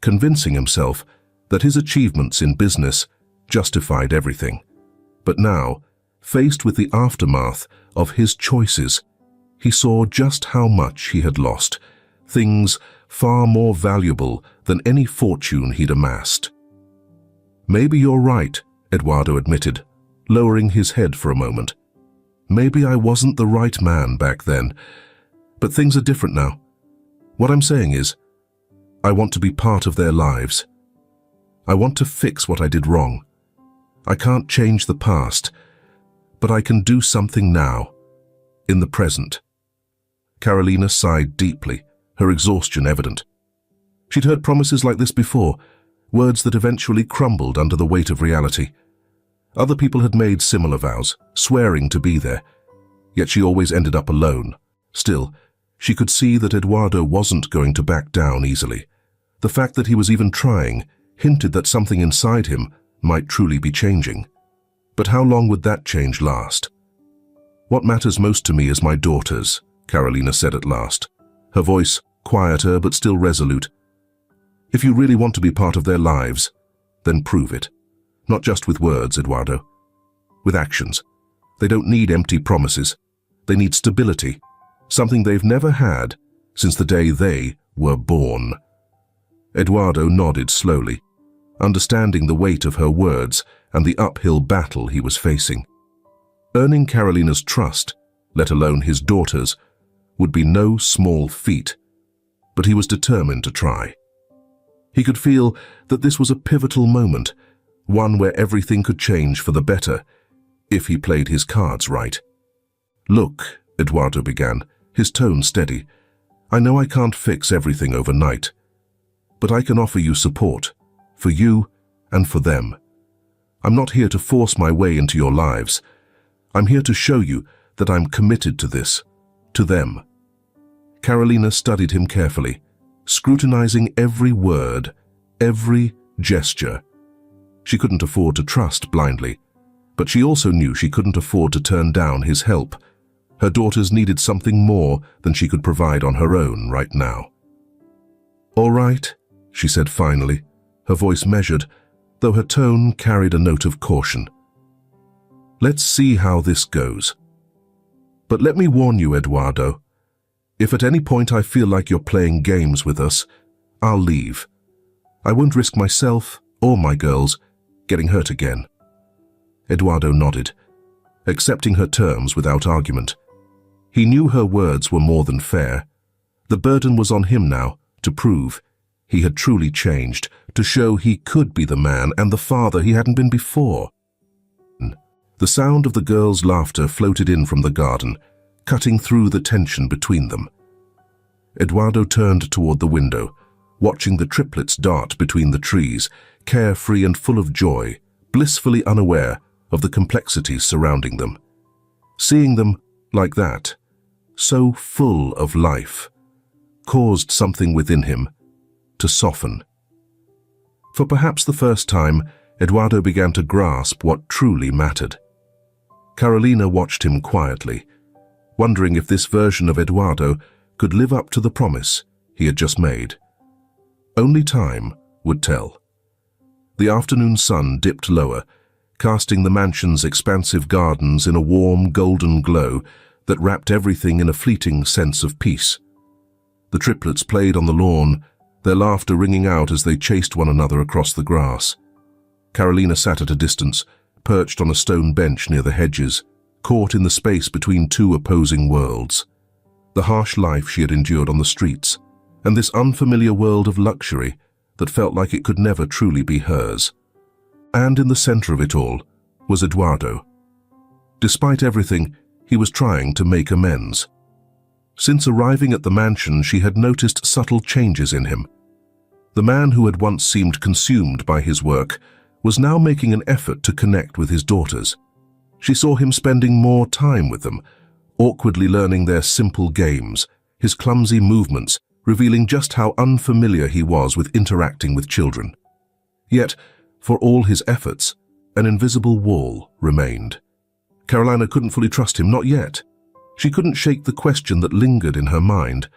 A: convincing himself that his achievements in business justified everything. But now, faced with the aftermath of his choices, he saw just how much he had lost, things far more valuable than any fortune he'd amassed. "Maybe you're right," Eduardo admitted, lowering his head for a moment. "Maybe I wasn't the right man back then, but things are different now. What I'm saying is, I want to be part of their lives. I want to fix what I did wrong. I can't change the past, but I can do something now, in the present." Carolina sighed deeply, her exhaustion evident. She'd heard promises like this before, words that eventually crumbled under the weight of reality. Other people had made similar vows, swearing to be there, yet she always ended up alone. Still, she could see that Eduardo wasn't going to back down easily. The fact that he was even trying hinted that something inside him might truly be changing. But how long would that change last? "What matters most to me is my daughters," Carolina said at last, her voice quieter but still resolute. "If you really want to be part of their lives, then prove it. Not just with words, Eduardo. With actions. They don't need empty promises. They need stability, something they've never had since the day they were born." Eduardo nodded slowly, understanding the weight of her words and the uphill battle he was facing. Earning Carolina's trust, let alone his daughter's, would be no small feat, but he was determined to try. He could feel that this was a pivotal moment, one where everything could change for the better if he played his cards right. "Look," Eduardo began, his tone steady, "I know I can't fix everything overnight, but I can offer you support, for you and for them. I'm not here to force my way into your lives. I'm here to show you that I'm committed to this, to them." Carolina studied him carefully, scrutinizing every word, every gesture. She couldn't afford to trust blindly, but she also knew she couldn't afford to turn down his help. Her daughters needed something more than she could provide on her own right now. "All right," she said finally, her voice measured, though her tone carried a note of caution. "Let's see how this goes. But let me warn you, Eduardo, if at any point I feel like you're playing games with us, I'll leave. I won't risk myself or my girls getting hurt again." Eduardo nodded, accepting her terms without argument. He knew her words were more than fair. The burden was on him now to prove he had truly changed, to show he could be the man and the father he hadn't been before. The sound of the girls' laughter floated in from the garden, cutting through the tension between them. Eduardo turned toward the window, watching the triplets dart between the trees, carefree and full of joy, blissfully unaware of the complexities surrounding them. Seeing them like that, so full of life, caused something within him to soften. For perhaps the first time, Eduardo began to grasp what truly mattered. Carolina watched him quietly, wondering if this version of Eduardo could live up to the promise he had just made. Only time would tell. The afternoon sun dipped lower, casting the mansion's expansive gardens in a warm, golden glow that wrapped everything in a fleeting sense of peace. The triplets played on the lawn, their laughter ringing out as they chased one another across the grass. Carolina sat at a distance, perched on a stone bench near the hedges, caught in the space between two opposing worlds. The harsh life she had endured on the streets, and this unfamiliar world of luxury that felt like it could never truly be hers. And in the center of it all was Eduardo. Despite everything, he was trying to make amends. Since arriving at the mansion, she had noticed subtle changes in him. The man who had once seemed consumed by his work was now making an effort to connect with his daughters. She saw him spending more time with them, awkwardly learning their simple games, his clumsy movements revealing just how unfamiliar he was with interacting with children. Yet, for all his efforts, an invisible wall remained. Carolina couldn't fully trust him, not yet. She couldn't shake the question that lingered in her mind.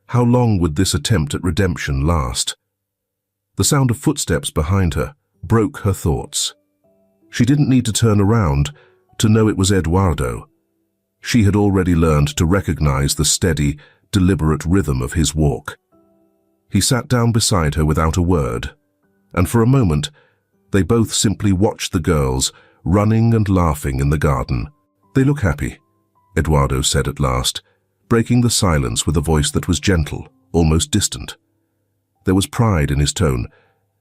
A: How long would this attempt at redemption last? The sound of footsteps behind her broke her thoughts. She didn't need to turn around to know it was Eduardo. She had already learned to recognize the steady, deliberate rhythm of his walk. He sat down beside her without a word, and for a moment, they both simply watched the girls running and laughing in the garden. "They look happy," Eduardo said at last, breaking the silence with a voice that was gentle, almost distant. There was pride in his tone,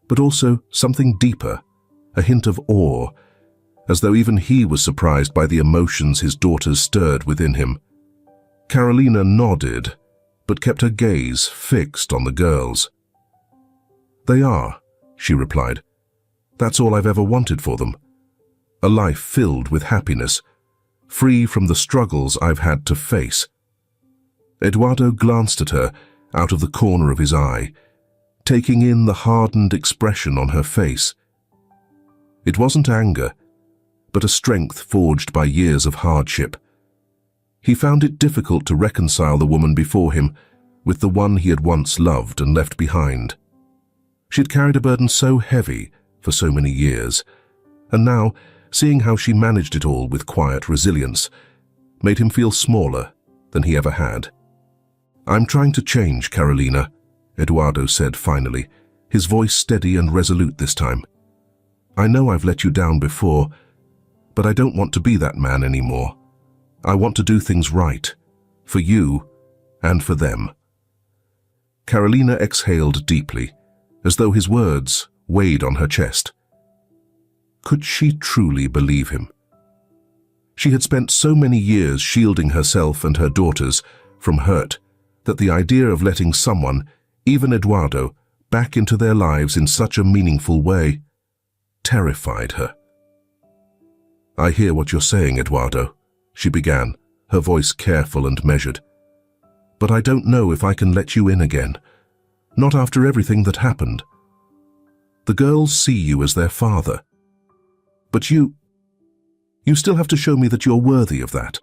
A: but also something deeper, a hint of awe, as though even he was surprised by the emotions his daughters stirred within him. Carolina nodded, but kept her gaze fixed on the girls. "They are," she replied. "That's all I've ever wanted for them. A life filled with happiness, free from the struggles I've had to face." Eduardo glanced at her out of the corner of his eye, taking in the hardened expression on her face. It wasn't anger, but a strength forged by years of hardship. He found it difficult to reconcile the woman before him with the one he had once loved and left behind. She'd carried a burden so heavy for so many years, and now, seeing how she managed it all with quiet resilience, made him feel smaller than he ever had. "I'm trying to change, Carolina," Eduardo said finally, his voice steady and resolute this time. "I know I've let you down before, but I don't want to be that man anymore. I want to do things right, for you and for them." Carolina exhaled deeply, as though his words weighed on her chest. Could she truly believe him? She had spent so many years shielding herself and her daughters from hurt that the idea of letting someone, even Eduardo, back into their lives in such a meaningful way terrified her. "I hear what you're saying, Eduardo," she began, her voice careful and measured. "But I don't know if I can let you in again. Not after everything that happened. The girls see you as their father. But you still have to show me that you're worthy of that.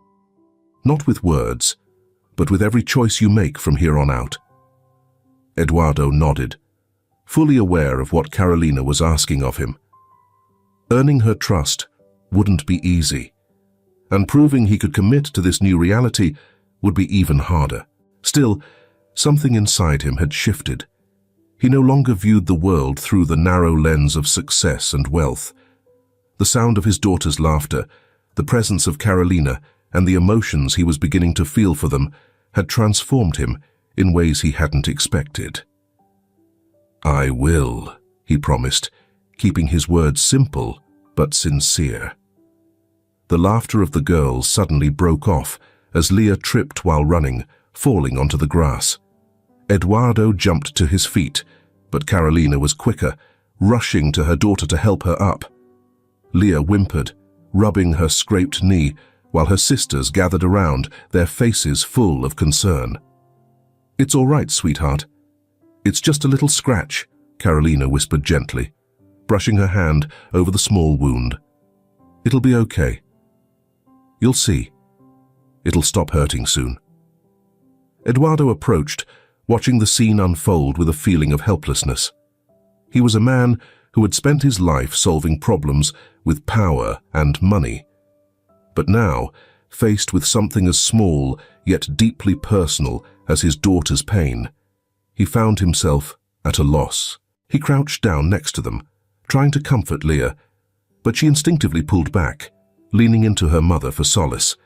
A: Not with words, but with every choice you make from here on out." Eduardo nodded, fully aware of what Carolina was asking of him. Earning her trust wouldn't be easy, and proving he could commit to this new reality would be even harder. Still, something inside him had shifted. He no longer viewed the world through the narrow lens of success and wealth. The sound of his daughter's laughter, the presence of Carolina, and the emotions he was beginning to feel for them had transformed him in ways he hadn't expected. "I will," he promised, keeping his words simple but sincere. The laughter of the girls suddenly broke off as Leah tripped while running, falling onto the grass. Eduardo jumped to his feet, but Carolina was quicker, rushing to her daughter to help her up. Leah whimpered, rubbing her scraped knee, while her sisters gathered around, their faces full of concern. "It's all right, sweetheart. It's just a little scratch," Carolina whispered gently, brushing her hand over the small wound. "It'll be okay. You'll see. It'll stop hurting soon." Eduardo approached, watching the scene unfold with a feeling of helplessness. He was a man who had spent his life solving problems with power and money. But now, faced with something as small yet deeply personal as his daughter's pain, he found himself at a loss. He crouched down next to them, trying to comfort Leah, but she instinctively pulled back, leaning into her mother for solace.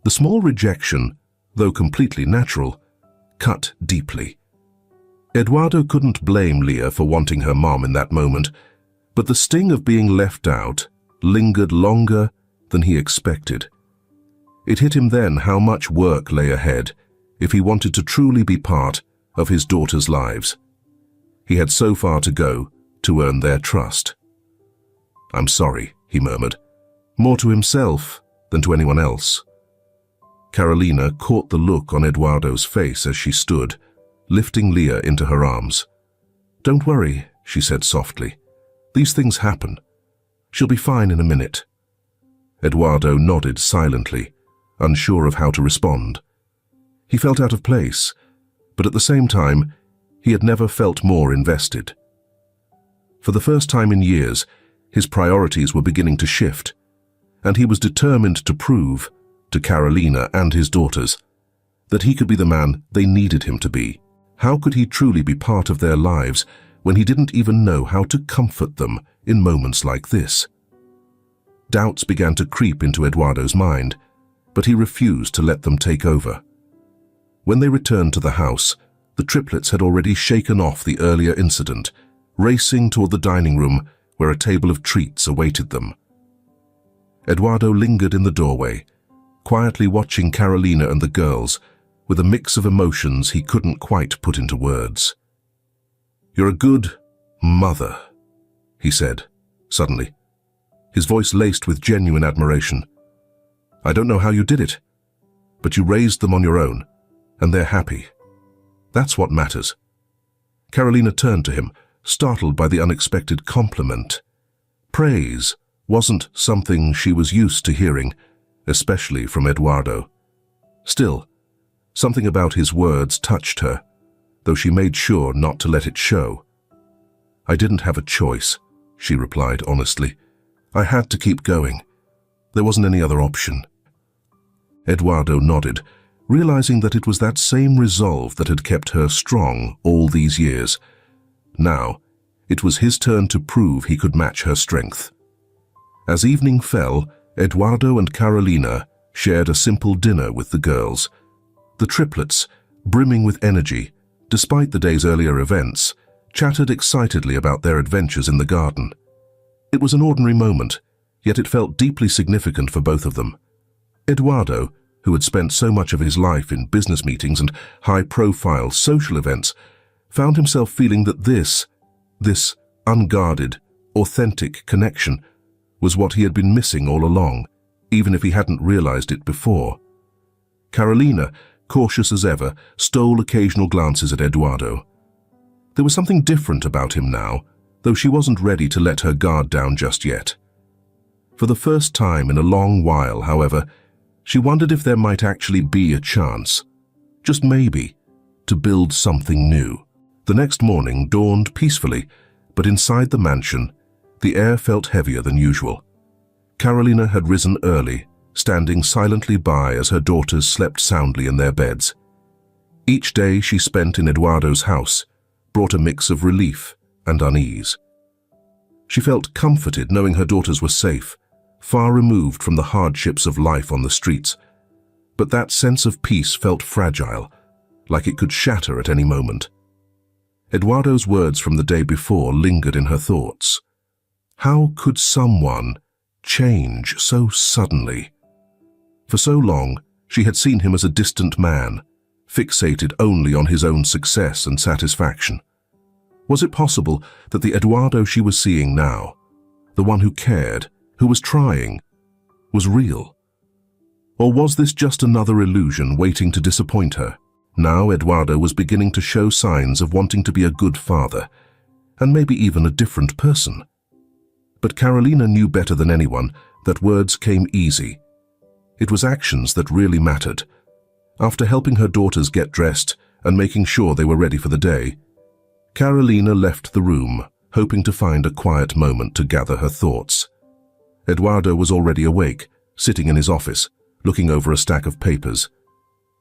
A: The small rejection, though completely natural, cut deeply. Eduardo couldn't blame Leah for wanting her mom in that moment, but the sting of being left out lingered longer than he expected. It hit him then how much work lay ahead if he wanted to truly be part of his daughters' lives. He had so far to go to earn their trust. "I'm sorry," he murmured, more to himself than to anyone else. Carolina caught the look on Eduardo's face as she stood, lifting Leah into her arms. "Don't worry," she said softly. "These things happen. She'll be fine in a minute." Eduardo nodded silently, unsure of how to respond. He felt out of place, but at the same time, he had never felt more invested. For the first time in years, his priorities were beginning to shift, and he was determined to prove to Carolina and his daughters that he could be the man they needed him to be. How could he truly be part of their lives when he didn't even know how to comfort them in moments like this? Doubts began to creep into Eduardo's mind, but he refused to let them take over. When they returned to the house, the triplets had already shaken off the earlier incident, racing toward the dining room where a table of treats awaited them. Eduardo lingered in the doorway, quietly watching Carolina and the girls, with a mix of emotions he couldn't quite put into words. "You're a good mother," he said, suddenly, his voice laced with genuine admiration. "I don't know how you did it, but you raised them on your own, and they're happy. That's what matters." Carolina turned to him, startled by the unexpected compliment. Praise wasn't something she was used to hearing, especially from Eduardo. Still, something about his words touched her, though she made sure not to let it show. "I didn't have a choice," she replied honestly. "I had to keep going. There wasn't any other option." Eduardo nodded, realizing that it was that same resolve that had kept her strong all these years. Now, it was his turn to prove he could match her strength. As evening fell, Eduardo and Carolina shared a simple dinner with the girls. The triplets, brimming with energy, despite the day's earlier events, chattered excitedly about their adventures in the garden. It was an ordinary moment, yet it felt deeply significant for both of them. Eduardo, who had spent so much of his life in business meetings and high-profile social events, found himself feeling that this unguarded, authentic connection was what he had been missing all along, even if he hadn't realized it before. Carolina, cautious as ever, stole occasional glances at Eduardo. There was something different about him now, though she wasn't ready to let her guard down just yet. For the first time in a long while, however, she wondered if there might actually be a chance, just maybe, to build something new. The next morning dawned peacefully, but inside the mansion, the air felt heavier than usual. Carolina had risen early, standing silently by as her daughters slept soundly in their beds. Each day she spent in Eduardo's house brought a mix of relief and unease. She felt comforted knowing her daughters were safe, far removed from the hardships of life on the streets. But that sense of peace felt fragile, like it could shatter at any moment. Eduardo's words from the day before lingered in her thoughts. How could someone change so suddenly? For so long, she had seen him as a distant man, fixated only on his own success and satisfaction. Was it possible that the Eduardo she was seeing now, the one who cared, who was trying, was real? Or was this just another illusion waiting to disappoint her? Now Eduardo was beginning to show signs of wanting to be a good father, and maybe even a different person. But Carolina knew better than anyone that words came easy. It was actions that really mattered. After helping her daughters get dressed and making sure they were ready for the day, Carolina left the room, hoping to find a quiet moment to gather her thoughts. Eduardo was already awake, sitting in his office, looking over a stack of papers.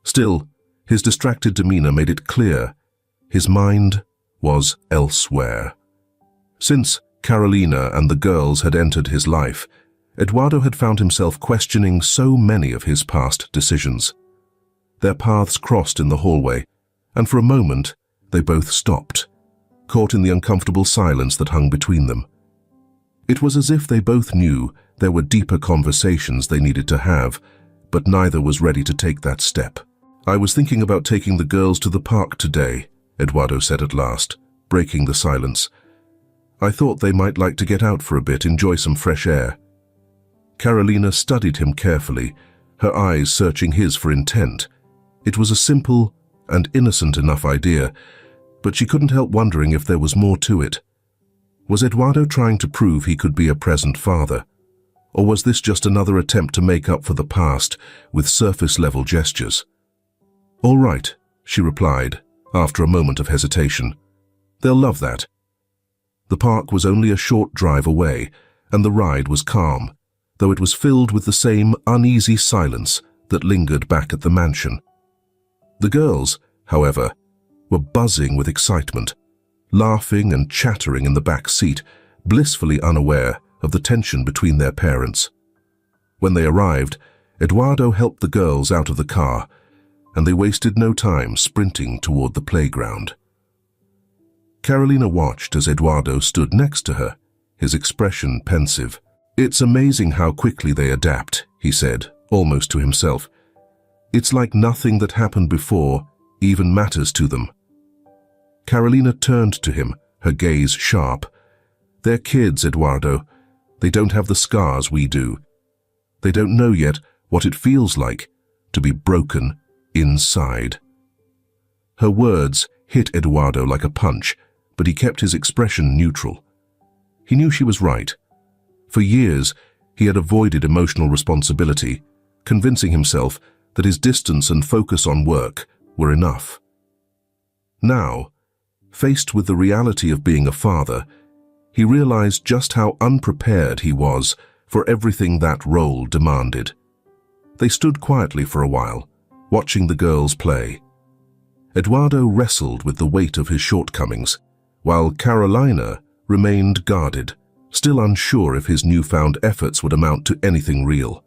A: Still, his distracted demeanor made it clear his mind was elsewhere. Since Carolina and the girls had entered his life, Eduardo had found himself questioning so many of his past decisions. Their paths crossed in the hallway, and for a moment they both stopped, caught in the uncomfortable silence that hung between them. It was as if they both knew there were deeper conversations they needed to have, but neither was ready to take that step. "I was thinking about taking the girls to the park today," Eduardo said at last, breaking the silence. "I thought they might like to get out for a bit, enjoy some fresh air." Carolina studied him carefully, her eyes searching his for intent. It was a simple and innocent enough idea, but she couldn't help wondering if there was more to it. Was Eduardo trying to prove he could be a present father? Or was this just another attempt to make up for the past with surface-level gestures? "All right," she replied, after a moment of hesitation. "They'll love that." The park was only a short drive away, and the ride was calm, though it was filled with the same uneasy silence that lingered back at the mansion. The girls, however, were buzzing with excitement, laughing and chattering in the back seat, blissfully unaware of the tension between their parents. When they arrived, Eduardo helped the girls out of the car, and they wasted no time sprinting toward the playground. Carolina watched as Eduardo stood next to her, his expression pensive. "It's amazing how quickly they adapt," he said, almost to himself. It's like nothing that happened before even matters to them. Carolina turned to him, her gaze sharp. They're kids, Eduardo. They don't have the scars we do. They don't know yet what it feels like to be broken inside. Her words hit Eduardo like a punch, but he kept his expression neutral. He knew she was right. For years, he had avoided emotional responsibility, convincing himself that his distance and focus on work were enough. Now, faced with the reality of being a father, he realized just how unprepared he was for everything that role demanded. They stood quietly for a while, watching the girls play. Eduardo wrestled with the weight of his shortcomings, while Carolina remained guarded, still unsure if his newfound efforts would amount to anything real.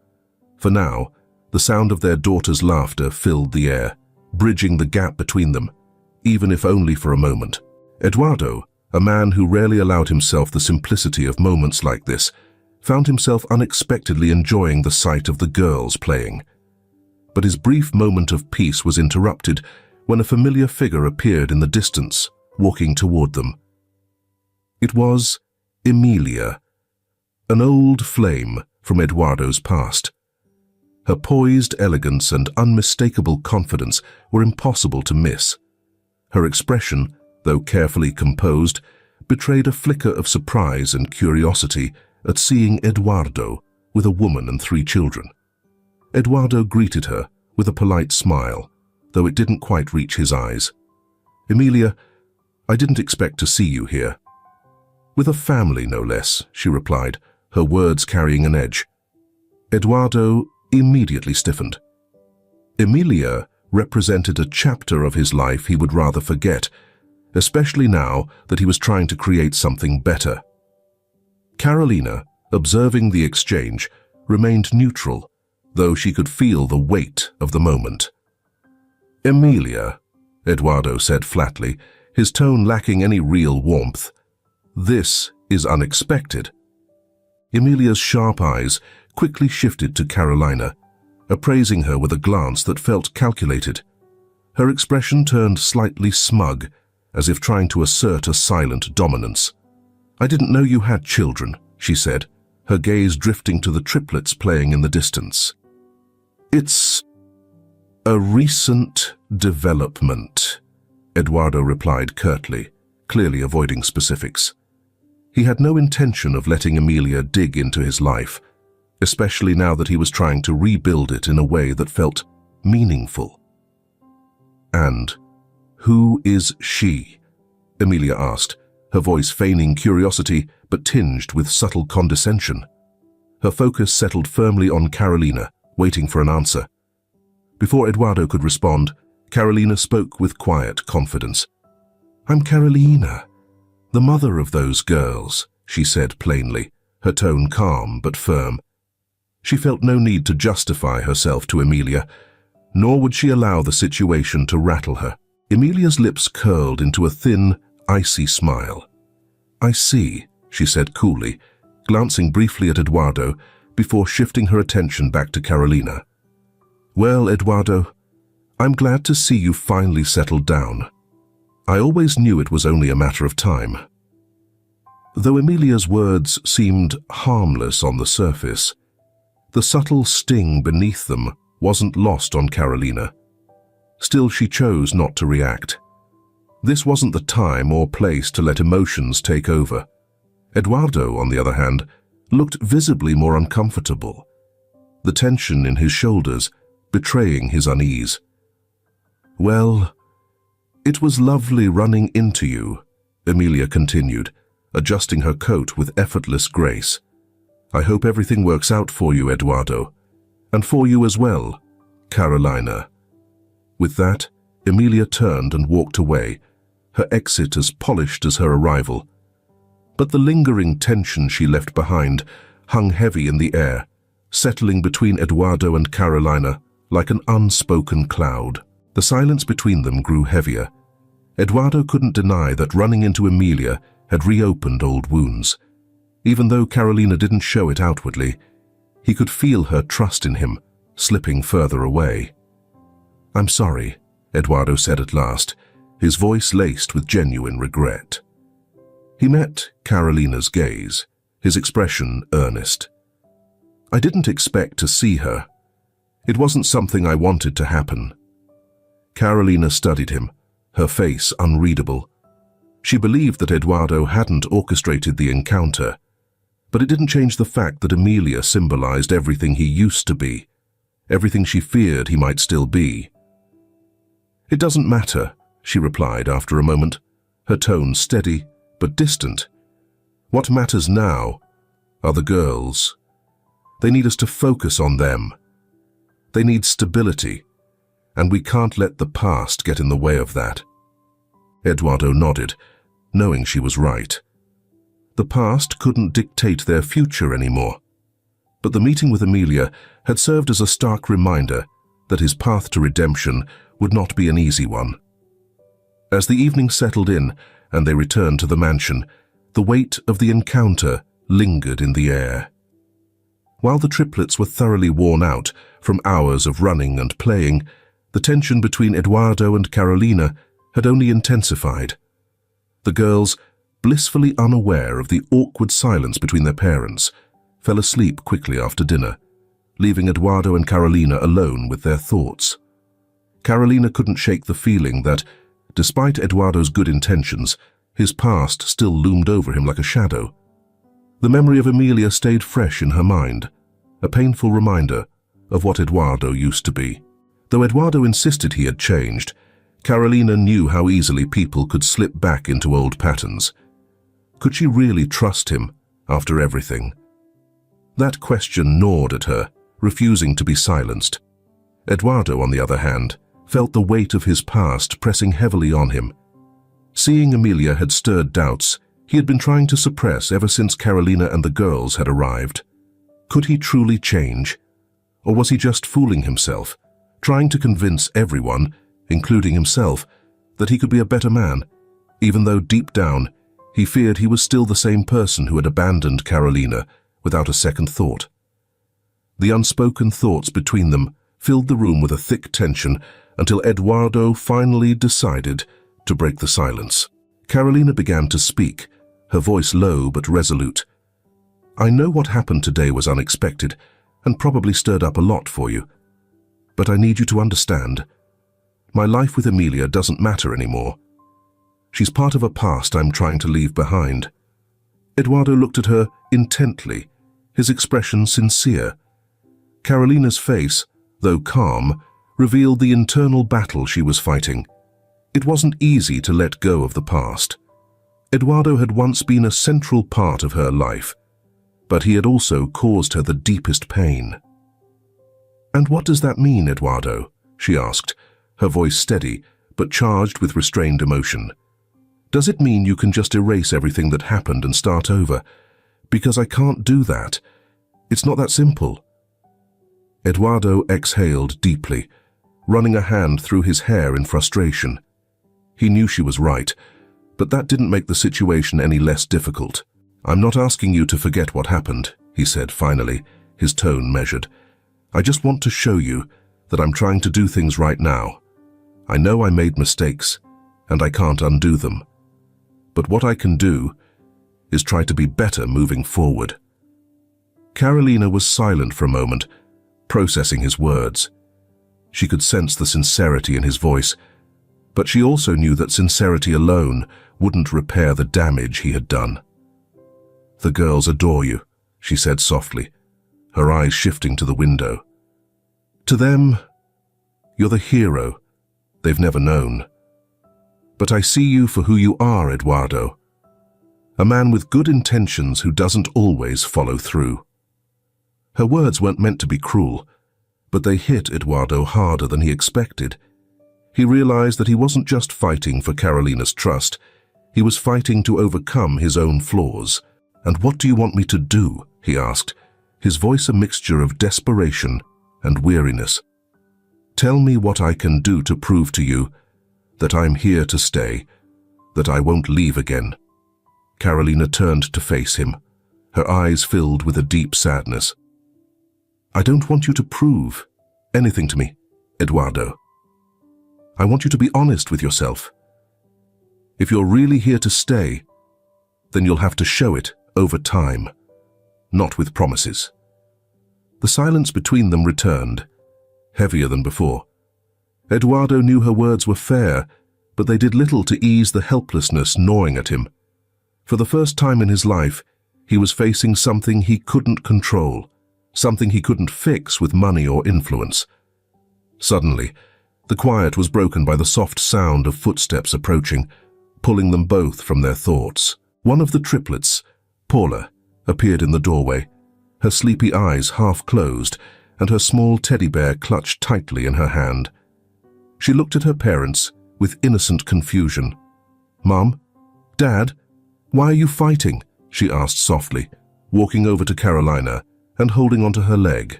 A: For now, the sound of their daughter's laughter filled the air, bridging the gap between them, even if only for a moment. Eduardo, a man who rarely allowed himself the simplicity of moments like this, found himself unexpectedly enjoying the sight of the girls playing. But his brief moment of peace was interrupted when a familiar figure appeared in the distance, walking toward them. It was Emilia, an old flame from Eduardo's past. Her poised elegance and unmistakable confidence were impossible to miss. Her expression, though carefully composed, betrayed a flicker of surprise and curiosity at seeing Eduardo with a woman and 3 children. Eduardo greeted her with a polite smile, though it didn't quite reach his eyes. "Emilia, I didn't expect to see you here." "With a family, no less," she replied, her words carrying an edge. Eduardo immediately stiffened. Emilia represented a chapter of his life he would rather forget, especially now that he was trying to create something better. Carolina, observing the exchange, remained neutral, though she could feel the weight of the moment. "Emilia," Eduardo said flatly, his tone lacking any real warmth, "this is unexpected." Emilia's sharp eyes quickly shifted to Carolina, appraising her with a glance that felt calculated. Her expression turned slightly smug, as if trying to assert a silent dominance. "I didn't know you had children," she said, her gaze drifting to the triplets playing in the distance. "It's a recent development," Eduardo replied curtly, clearly avoiding specifics. He had no intention of letting Emilia dig into his life, especially now that he was trying to rebuild it in a way that felt meaningful. "And who is she?" Emilia asked, her voice feigning curiosity but tinged with subtle condescension. Her focus settled firmly on Carolina, waiting for an answer. Before Eduardo could respond, Carolina spoke with quiet confidence. "I'm Carolina, the mother of those girls," she said plainly, her tone calm but firm. She felt no need to justify herself to Emilia, nor would she allow the situation to rattle her. Emilia's lips curled into a thin, icy smile. "I see," she said coolly, glancing briefly at Eduardo before shifting her attention back to Carolina. "Well, Eduardo, I'm glad to see you finally settled down. I always knew it was only a matter of time." Though Emilia's words seemed harmless on the surface, the subtle sting beneath them wasn't lost on Carolina. Still, she chose not to react. This wasn't the time or place to let emotions take over. Eduardo, on the other hand, looked visibly more uncomfortable, the tension in his shoulders betraying his unease. "Well, it was lovely running into you," Emilia continued, adjusting her coat with effortless grace. "I hope everything works out for you, Eduardo, and for you as well, Carolina." With that, Emilia turned and walked away, her exit as polished as her arrival. But the lingering tension she left behind hung heavy in the air, settling between Eduardo and Carolina like an unspoken cloud. The silence between them grew heavier. Eduardo couldn't deny that running into Emilia had reopened old wounds. Even though Carolina didn't show it outwardly, he could feel her trust in him slipping further away. "I'm sorry," Eduardo said at last, his voice laced with genuine regret. He met Carolina's gaze, his expression earnest. "I didn't expect to see her. It wasn't something I wanted to happen." Carolina studied him, her face unreadable. She believed that Eduardo hadn't orchestrated the encounter, but it didn't change the fact that Emilia symbolized everything he used to be, everything she feared he might still be. "It doesn't matter," she replied after a moment, her tone steady but distant. "What matters now are the girls. They need us to focus on them. They need stability, and we can't let the past get in the way of that." Eduardo nodded, knowing she was right. The past couldn't dictate their future anymore. But the meeting with Emilia had served as a stark reminder that his path to redemption would not be an easy one. As the evening settled in and they returned to the mansion, the weight of the encounter lingered in the air. While the triplets were thoroughly worn out from hours of running and playing, the tension between Eduardo and Carolina had only intensified. The girls, blissfully unaware of the awkward silence between their parents, fell asleep quickly after dinner, leaving Eduardo and Carolina alone with their thoughts. Carolina couldn't shake the feeling that, despite Eduardo's good intentions, his past still loomed over him like a shadow. The memory of Emilia stayed fresh in her mind, a painful reminder of what Eduardo used to be. Though Eduardo insisted he had changed, Carolina knew how easily people could slip back into old patterns. Could she really trust him after everything? That question gnawed at her, refusing to be silenced. Eduardo, on the other hand, felt the weight of his past pressing heavily on him. Seeing Emilia had stirred doubts he had been trying to suppress ever since Carolina and the girls had arrived. Could he truly change? Or was he just fooling himself, trying to convince everyone, including himself, that he could be a better man, even though deep down he feared he was still the same person who had abandoned Carolina without a second thought? The unspoken thoughts between them filled the room with a thick tension until Eduardo finally decided to break the silence. Carolina began to speak, her voice low but resolute. "I know what happened today was unexpected and probably stirred up a lot for you. But I need you to understand. My life with Emilia doesn't matter anymore. She's part of a past I'm trying to leave behind." Eduardo looked at her intently, his expression sincere. Carolina's face, though calm, revealed the internal battle she was fighting. It wasn't easy to let go of the past. Eduardo had once been a central part of her life, but he had also caused her the deepest pain. "And what does that mean, Eduardo?" she asked, her voice steady but charged with restrained emotion. "Does it mean you can just erase everything that happened and start over? Because I can't do that. It's not that simple." Eduardo exhaled deeply, running a hand through his hair in frustration. He knew she was right, but that didn't make the situation any less difficult. "I'm not asking you to forget what happened," he said finally, his tone measured. "I just want to show you that I'm trying to do things right now. I know I made mistakes, and I can't undo them. But what I can do is try to be better moving forward." Carolina was silent for a moment, processing his words. She could sense the sincerity in his voice, but she also knew that sincerity alone wouldn't repair the damage he had done. "The girls adore you," she said softly, her eyes shifting to the window. "To them, you're the hero they've never known. But I see you for who you are, Eduardo. A man with good intentions who doesn't always follow through." Her words weren't meant to be cruel, but they hit Eduardo harder than he expected. He realized that he wasn't just fighting for Carolina's trust, he was fighting to overcome his own flaws. "And what do you want me to do?" he asked, his voice a mixture of desperation and weariness. "Tell me what I can do to prove to you that I'm here to stay, that I won't leave again." Carolina turned to face him, her eyes filled with a deep sadness. "I don't want you to prove anything to me, Eduardo. I want you to be honest with yourself. If you're really here to stay, then you'll have to show it over time, not with promises." The silence between them returned, heavier than before. Eduardo knew her words were fair, but they did little to ease the helplessness gnawing at him. For the first time in his life, he was facing something he couldn't control, something he couldn't fix with money or influence. Suddenly, the quiet was broken by the soft sound of footsteps approaching, pulling them both from their thoughts. One of the triplets, Paula, appeared in the doorway, her sleepy eyes half closed and her small teddy bear clutched tightly in her hand. She looked at her parents with innocent confusion. "Mom? Dad? Why are you fighting?" she asked softly, walking over to Carolina and holding onto her leg.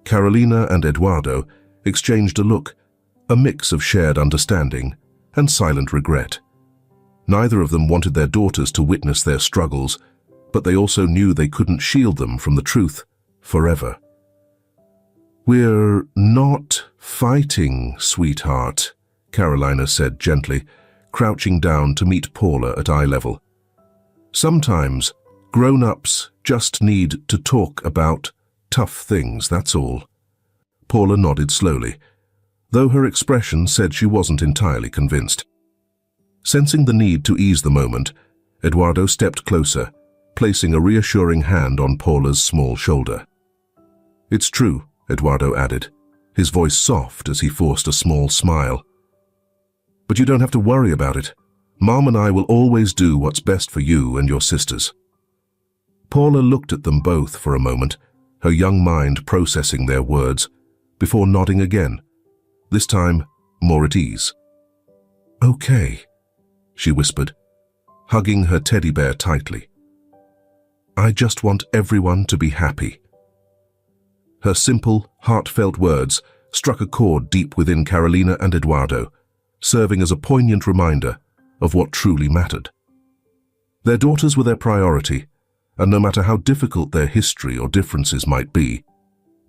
A: Carolina and Eduardo exchanged a look, a mix of shared understanding and silent regret. Neither of them wanted their daughters to witness their struggles, but they also knew they couldn't shield them from the truth forever. "We're not fighting, sweetheart," Carolina said gently, crouching down to meet Paula at eye level. "Sometimes grown-ups just need to talk about tough things, that's all." Paula nodded slowly, though her expression said she wasn't entirely convinced. Sensing the need to ease the moment, Eduardo stepped closer, placing a reassuring hand on Paula's small shoulder. "It's true," Eduardo added, his voice soft as he forced a small smile. "But you don't have to worry about it. Mom and I will always do what's best for you and your sisters." Paula looked at them both for a moment, her young mind processing their words, before nodding again, this time more at ease. "Okay," she whispered, hugging her teddy bear tightly. "I just want everyone to be happy." Her simple, heartfelt words struck a chord deep within Carolina and Eduardo, serving as a poignant reminder of what truly mattered. Their daughters were their priority, and no matter how difficult their history or differences might be,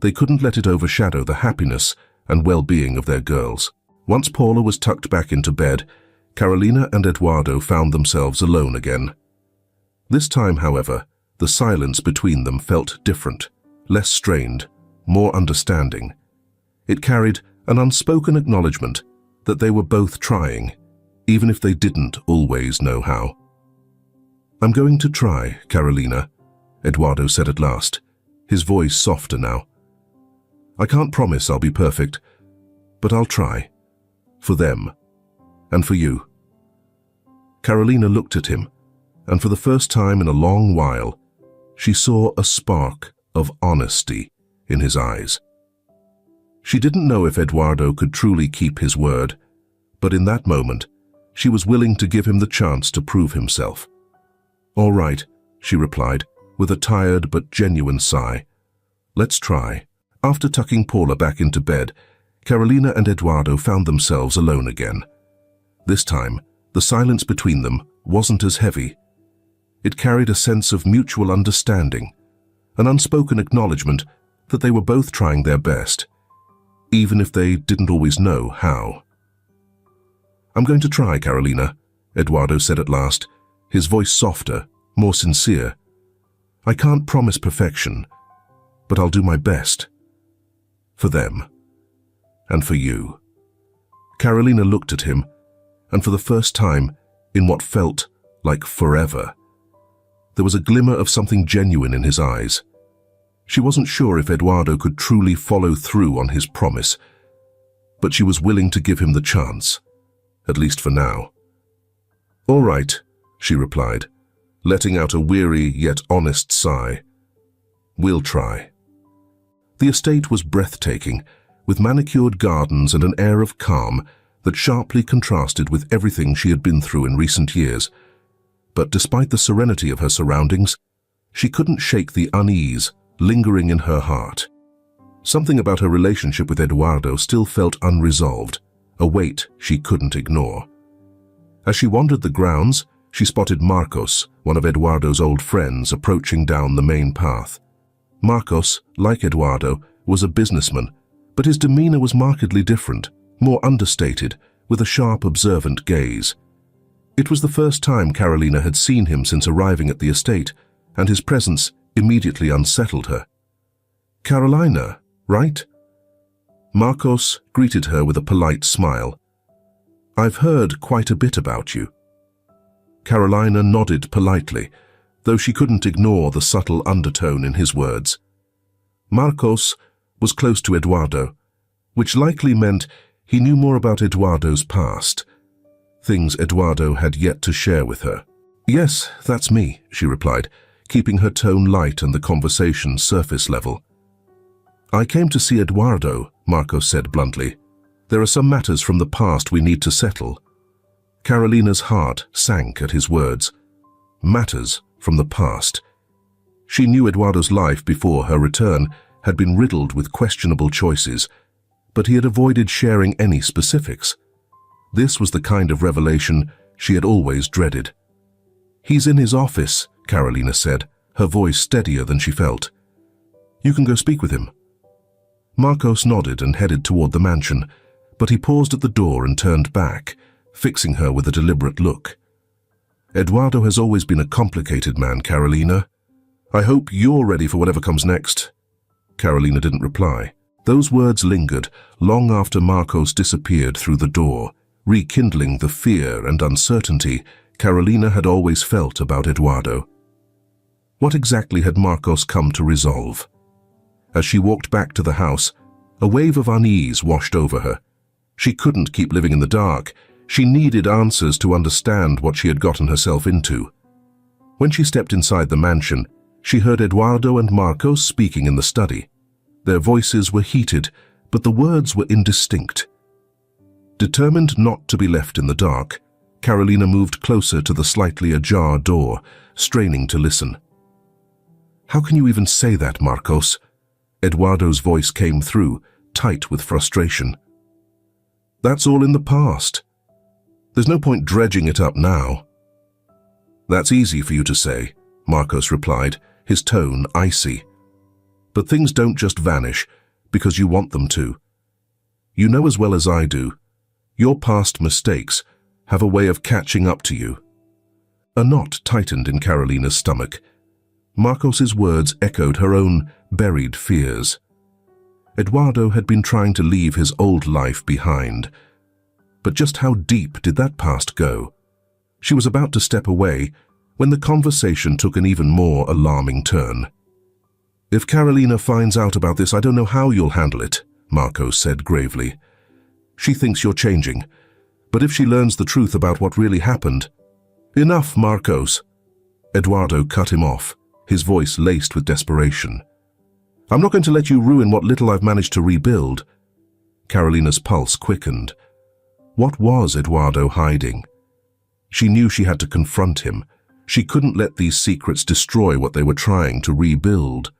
A: they couldn't let it overshadow the happiness and well-being of their girls. Once Paula was tucked back into bed, Carolina and Eduardo found themselves alone again. This time, however, the silence between them felt different, less strained, more understanding. It carried an unspoken acknowledgement that they were both trying, even if they didn't always know how. "I'm going to try, Carolina," Eduardo said at last, his voice softer now. "I can't promise I'll be perfect, but I'll try. For them. And for you." Carolina looked at him, and for the first time in a long while, she saw a spark of honesty in his eyes. She didn't know if Eduardo could truly keep his word, but in that moment, she was willing to give him the chance to prove himself. "All right," she replied, with a tired but genuine sigh. "Let's try." After tucking Paula back into bed, Carolina and Eduardo found themselves alone again. This time, the silence between them wasn't as heavy. It carried a sense of mutual understanding, an unspoken acknowledgement that they were both trying their best, even if they didn't always know how. "I'm going to try, Carolina," Eduardo said at last, his voice softer, more sincere. "I can't promise perfection, but I'll do my best. For them. And for you." Carolina looked at him, and for the first time, in what felt like forever, there was a glimmer of something genuine in his eyes. She wasn't sure if Eduardo could truly follow through on his promise, but she was willing to give him the chance, at least for now. "All right," she replied, letting out a weary yet honest sigh. "We'll try." The estate was breathtaking, with manicured gardens and an air of calm that sharply contrasted with everything she had been through in recent years. But despite the serenity of her surroundings, she couldn't shake the unease lingering in her heart. Something about her relationship with Eduardo still felt unresolved, a weight she couldn't ignore. As she wandered the grounds, she spotted Marcos, one of Eduardo's old friends, approaching down the main path. Marcos, like Eduardo, was a businessman, but his demeanor was markedly different, more understated, with a sharp, observant gaze. It was the first time Carolina had seen him since arriving at the estate, and his presence immediately unsettled her. "Carolina, right?" Marcos greeted her with a polite smile. "I've heard quite a bit about you." Carolina nodded politely, though she couldn't ignore the subtle undertone in his words. Marcos was close to Eduardo, which likely meant he knew more about Eduardo's past, things Eduardo had yet to share with her. "Yes, that's me," she replied, keeping her tone light and the conversation surface level. "I came to see Eduardo," Marcos said bluntly. "There are some matters from the past we need to settle." Carolina's heart sank at his words. Matters from the past. She knew Eduardo's life before her return had been riddled with questionable choices, but he had avoided sharing any specifics. This was the kind of revelation she had always dreaded. "He's in his office," Carolina said, her voice steadier than she felt. "You can go speak with him." Marcos nodded and headed toward the mansion, but he paused at the door and turned back, fixing her with a deliberate look. "Eduardo has always been a complicated man, Carolina. I hope you're ready for whatever comes next." Carolina didn't reply. Those words lingered long after Marcos disappeared through the door, rekindling the fear and uncertainty Carolina had always felt about Eduardo. What exactly had Marcos come to resolve? As she walked back to the house, a wave of unease washed over her. She couldn't keep living in the dark. She needed answers to understand what she had gotten herself into. When she stepped inside the mansion, she heard Eduardo and Marcos speaking in the study. Their voices were heated, but the words were indistinct. Determined not to be left in the dark, Carolina moved closer to the slightly ajar door, straining to listen. "How can you even say that, Marcos?" Eduardo's voice came through, tight with frustration. "That's all in the past. There's no point dredging it up now." "That's easy for you to say," Marcos replied, his tone icy. "But things don't just vanish because you want them to. You know as well as I do, your past mistakes have a way of catching up to you." A knot tightened in Carolina's stomach. Marcos's words echoed her own buried fears. Eduardo had been trying to leave his old life behind. But just how deep did that past go? She was about to step away when the conversation took an even more alarming turn. "If Carolina finds out about this, I don't know how you'll handle it," Marcos said gravely. "She thinks you're changing, but if she learns the truth about what really happened—" "Enough, Marcos!" Eduardo cut him off, his voice laced with desperation. "I'm not going to let you ruin what little I've managed to rebuild." Carolina's pulse quickened. What was Eduardo hiding? She knew she had to confront him. She couldn't let these secrets destroy what they were trying to rebuild.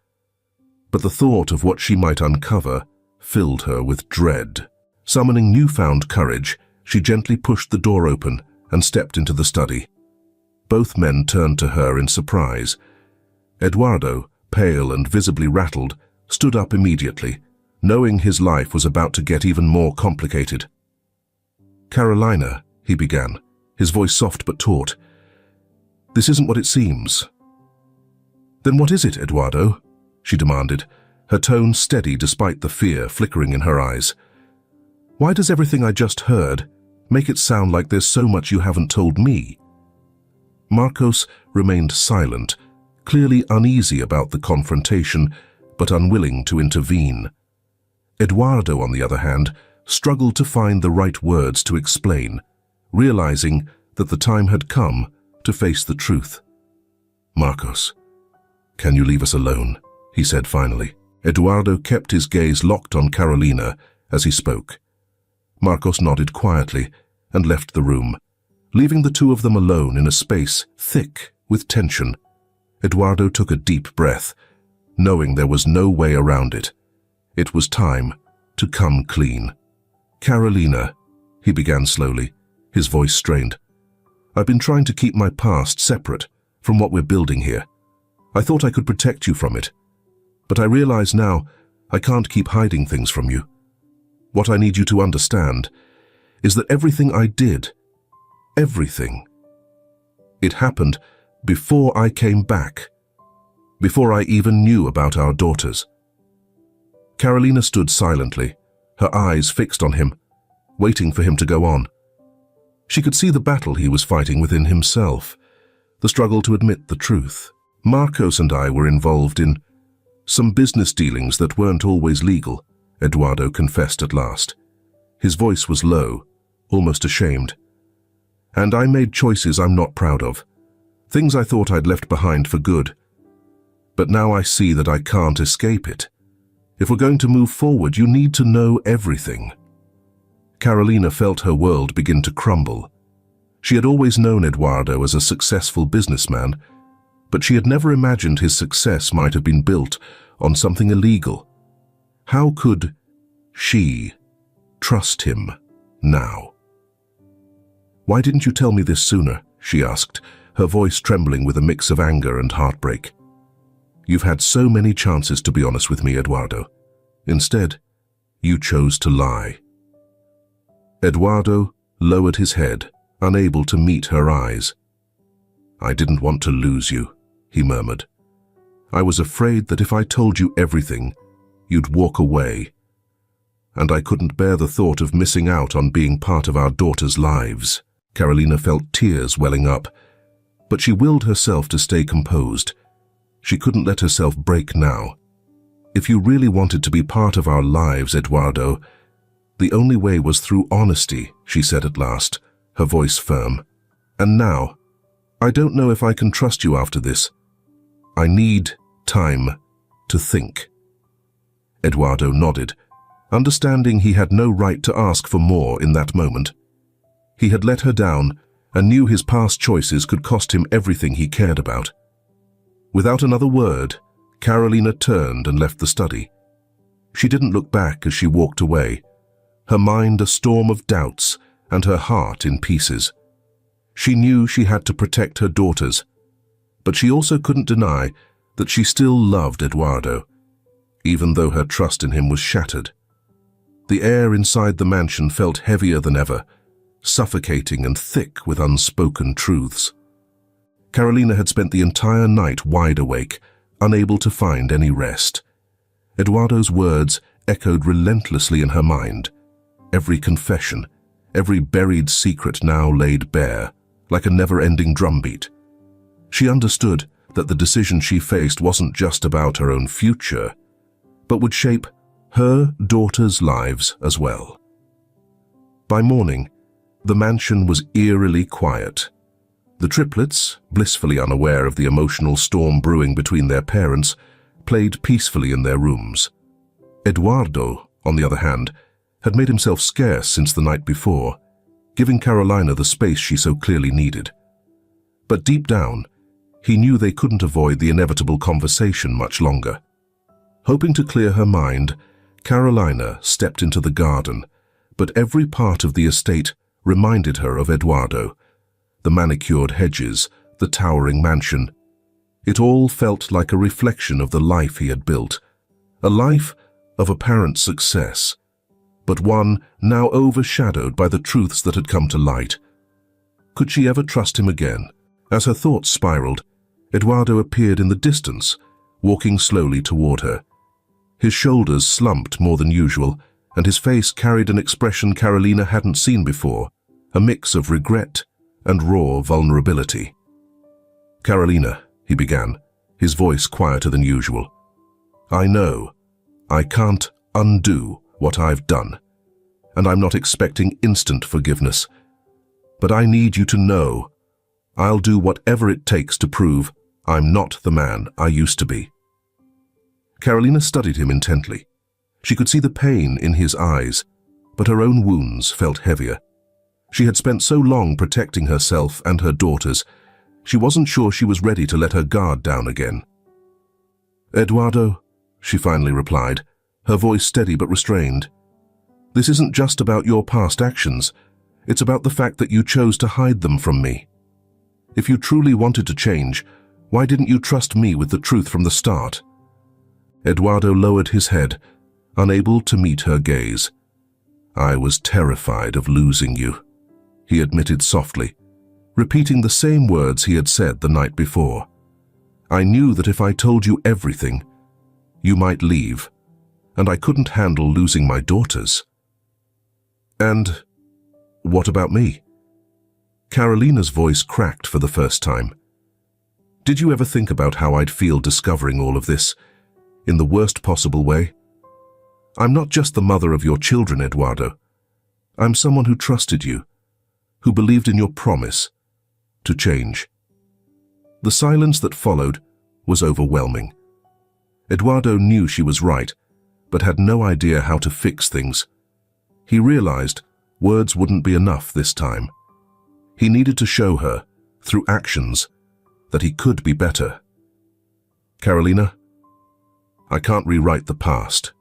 A: But the thought of what she might uncover filled her with dread. Summoning newfound courage, she gently pushed the door open and stepped into the study. Both men turned to her in surprise. Eduardo, pale and visibly rattled, stood up immediately, knowing his life was about to get even more complicated. "Carolina," he began, his voice soft but taut, "this isn't what it seems." "Then what is it, Eduardo?" she demanded, her tone steady despite the fear flickering in her eyes. "Why does everything I just heard make it sound like there's so much you haven't told me?" Marcos remained silent, clearly uneasy about the confrontation, but unwilling to intervene. Eduardo, on the other hand, struggled to find the right words to explain, realizing that the time had come to face the truth. "Marcos, can you leave us alone?" he said finally. Eduardo kept his gaze locked on Carolina as he spoke. Marcos nodded quietly and left the room, leaving the two of them alone in a space thick with tension. Eduardo took a deep breath, knowing there was no way around it. It was time to come clean. "Carolina," he began slowly, his voice strained. "I've been trying to keep my past separate from what we're building here. I thought I could protect you from it. But I realize now I can't keep hiding things from you. What I need you to understand is that everything I did, everything, it happened before I came back, before I even knew about our daughters." Carolina stood silently, her eyes fixed on him, waiting for him to go on. She could see the battle he was fighting within himself, the struggle to admit the truth. "Marcos and I were involved in some business dealings that weren't always legal," Eduardo confessed at last. His voice was low, almost ashamed. "And I made choices I'm not proud of, things I thought I'd left behind for good. But now I see that I can't escape it. If we're going to move forward, you need to know everything." Carolina felt her world begin to crumble. She had always known Eduardo as a successful businessman, but she had never imagined his success might have been built on something illegal. How could she trust him now? "Why didn't you tell me this sooner?" she asked, her voice trembling with a mix of anger and heartbreak. "You've had so many chances to be honest with me, Eduardo. Instead, you chose to lie." Eduardo lowered his head, unable to meet her eyes. "I didn't want to lose you," he murmured. "I was afraid that if I told you everything, you'd walk away. And I couldn't bear the thought of missing out on being part of our daughters' lives." Carolina felt tears welling up, but she willed herself to stay composed. She couldn't let herself break now. "If you really wanted to be part of our lives, Eduardo, the only way was through honesty," she said at last, her voice firm. "And now, I don't know if I can trust you after this. I need time to think." Eduardo nodded, understanding he had no right to ask for more in that moment. He had let her down and knew his past choices could cost him everything he cared about. Without another word, Carolina turned and left the study. She didn't look back as she walked away, her mind a storm of doubts and her heart in pieces. She knew she had to protect her daughters, but she also couldn't deny that she still loved Eduardo, even though her trust in him was shattered. The air inside the mansion felt heavier than ever, suffocating and thick with unspoken truths. Carolina had spent the entire night wide awake, unable to find any rest. Eduardo's words echoed relentlessly in her mind. Every confession, every buried secret now laid bare, like a never-ending drumbeat. She understood that the decision she faced wasn't just about her own future, but would shape her daughters' lives as well. By morning, the mansion was eerily quiet. The triplets, blissfully unaware of the emotional storm brewing between their parents, played peacefully in their rooms. Eduardo, on the other hand, had made himself scarce since the night before, giving Carolina the space she so clearly needed. But deep down, he knew they couldn't avoid the inevitable conversation much longer. Hoping to clear her mind, Carolina stepped into the garden, but every part of the estate reminded her of Eduardo. The manicured hedges, the towering mansion. It all felt like a reflection of the life he had built, a life of apparent success, but one now overshadowed by the truths that had come to light. Could she ever trust him again? As her thoughts spiraled, Eduardo appeared in the distance, walking slowly toward her. His shoulders slumped more than usual, and his face carried an expression Carolina hadn't seen before, a mix of regret and raw vulnerability. "Carolina," he began, his voice quieter than usual. "I know I can't undo what I've done, and I'm not expecting instant forgiveness. But I need you to know I'll do whatever it takes to prove I'm not the man I used to be." Carolina studied him intently. She could see the pain in his eyes, but her own wounds felt heavier. She had spent so long protecting herself and her daughters, she wasn't sure she was ready to let her guard down again. "Eduardo," she finally replied, her voice steady but restrained. "This isn't just about your past actions. It's about the fact that you chose to hide them from me. If you truly wanted to change, why didn't you trust me with the truth from the start?" Eduardo lowered his head, unable to meet her gaze. I was terrified of losing you, he admitted softly, repeating the same words he had said the night before. I knew that if I told you everything, you might leave, and I couldn't handle losing my daughters. And what about me? Carolina's voice cracked for the first time. Did you ever think about how I'd feel discovering all of this, in the worst possible way? I'm not just the mother of your children, Eduardo. I'm someone who trusted you, who believed in your promise to change. The silence that followed was overwhelming. Eduardo knew she was right, but had no idea how to fix things. He realized words wouldn't be enough this time. He needed to show her, through actions, that he could be better. Carolina, I can't rewrite the past,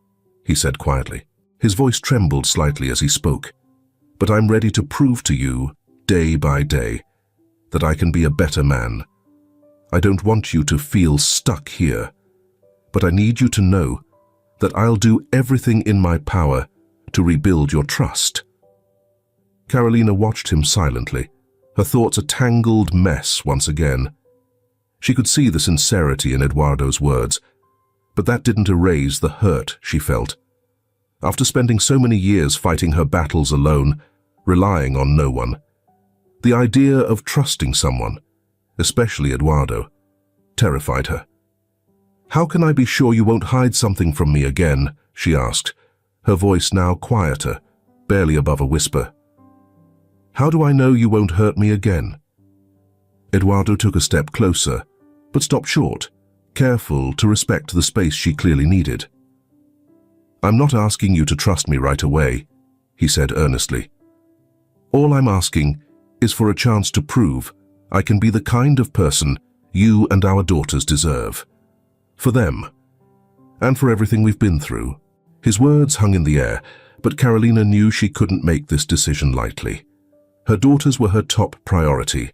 A: he said quietly. His voice trembled slightly as he spoke. But I'm ready to prove to you, day by day, that I can be a better man. I don't want you to feel stuck here, but I need you to know that I'll do everything in my power to rebuild your trust. Carolina watched him silently, her thoughts a tangled mess once again. She could see the sincerity in Eduardo's words, but that didn't erase the hurt she felt. After spending so many years fighting her battles alone, relying on no one, the idea of trusting someone, especially Eduardo, terrified her. How can I be sure you won't hide something from me again? She asked, her voice now quieter, barely above a whisper. How do I know you won't hurt me again? Eduardo took a step closer, but stopped short, careful to respect the space she clearly needed. I'm not asking you to trust me right away, he said earnestly. All I'm asking is for a chance to prove I can be the kind of person you and our daughters deserve. For them, and for everything we've been through. His words hung in the air, but Carolina knew she couldn't make this decision lightly. Her daughters were her top priority,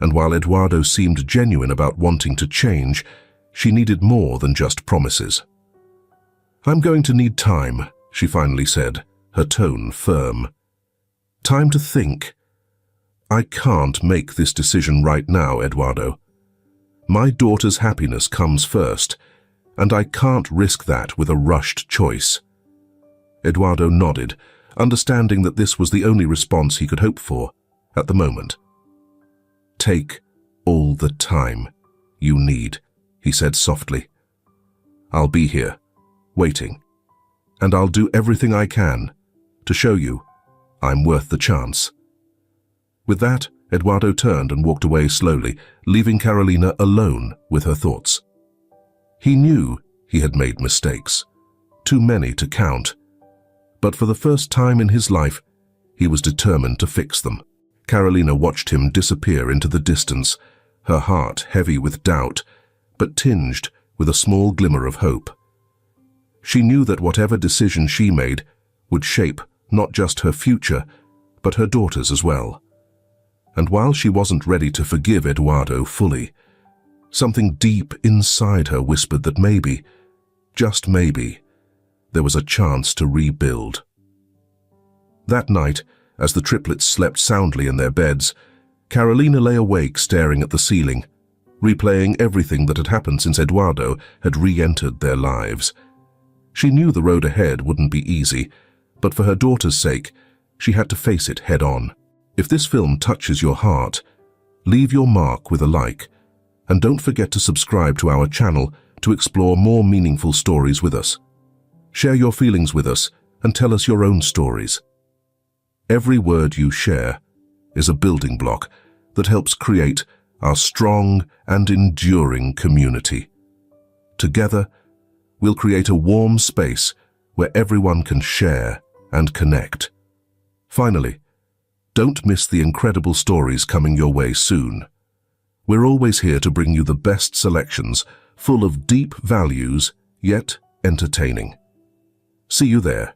A: and while Eduardo seemed genuine about wanting to change, she needed more than just promises. I'm going to need time, she finally said, her tone firm. Time to think. I can't make this decision right now, Eduardo. My daughter's happiness comes first, and I can't risk that with a rushed choice. Eduardo nodded, understanding that this was the only response he could hope for at the moment. Take all the time you need, he said softly. I'll be here, waiting, and I'll do everything I can to show you I'm worth the chance. With that, Eduardo turned and walked away slowly, leaving Carolina alone with her thoughts. He knew he had made mistakes, too many to count, but for the first time in his life, he was determined to fix them. Carolina watched him disappear into the distance, her heart heavy with doubt, but tinged with a small glimmer of hope. She knew that whatever decision she made would shape not just her future, but her daughters as well. And while she wasn't ready to forgive Eduardo fully, something deep inside her whispered that maybe, just maybe, there was a chance to rebuild. That night, as the triplets slept soundly in their beds, Carolina lay awake staring at the ceiling, replaying everything that had happened since Eduardo had re-entered their lives. She knew the road ahead wouldn't be easy, but for her daughter's sake, she had to face it head-on. If this film touches your heart, leave your mark with a like, and don't forget to subscribe to our channel to explore more meaningful stories with us. Share your feelings with us and tell us your own stories. Every word you share is a building block that helps create our strong and enduring community. Together, we'll create a warm space where everyone can share and connect. Finally, don't miss the incredible stories coming your way soon. We're always here to bring you the best selections, full of deep values, yet entertaining. See you there.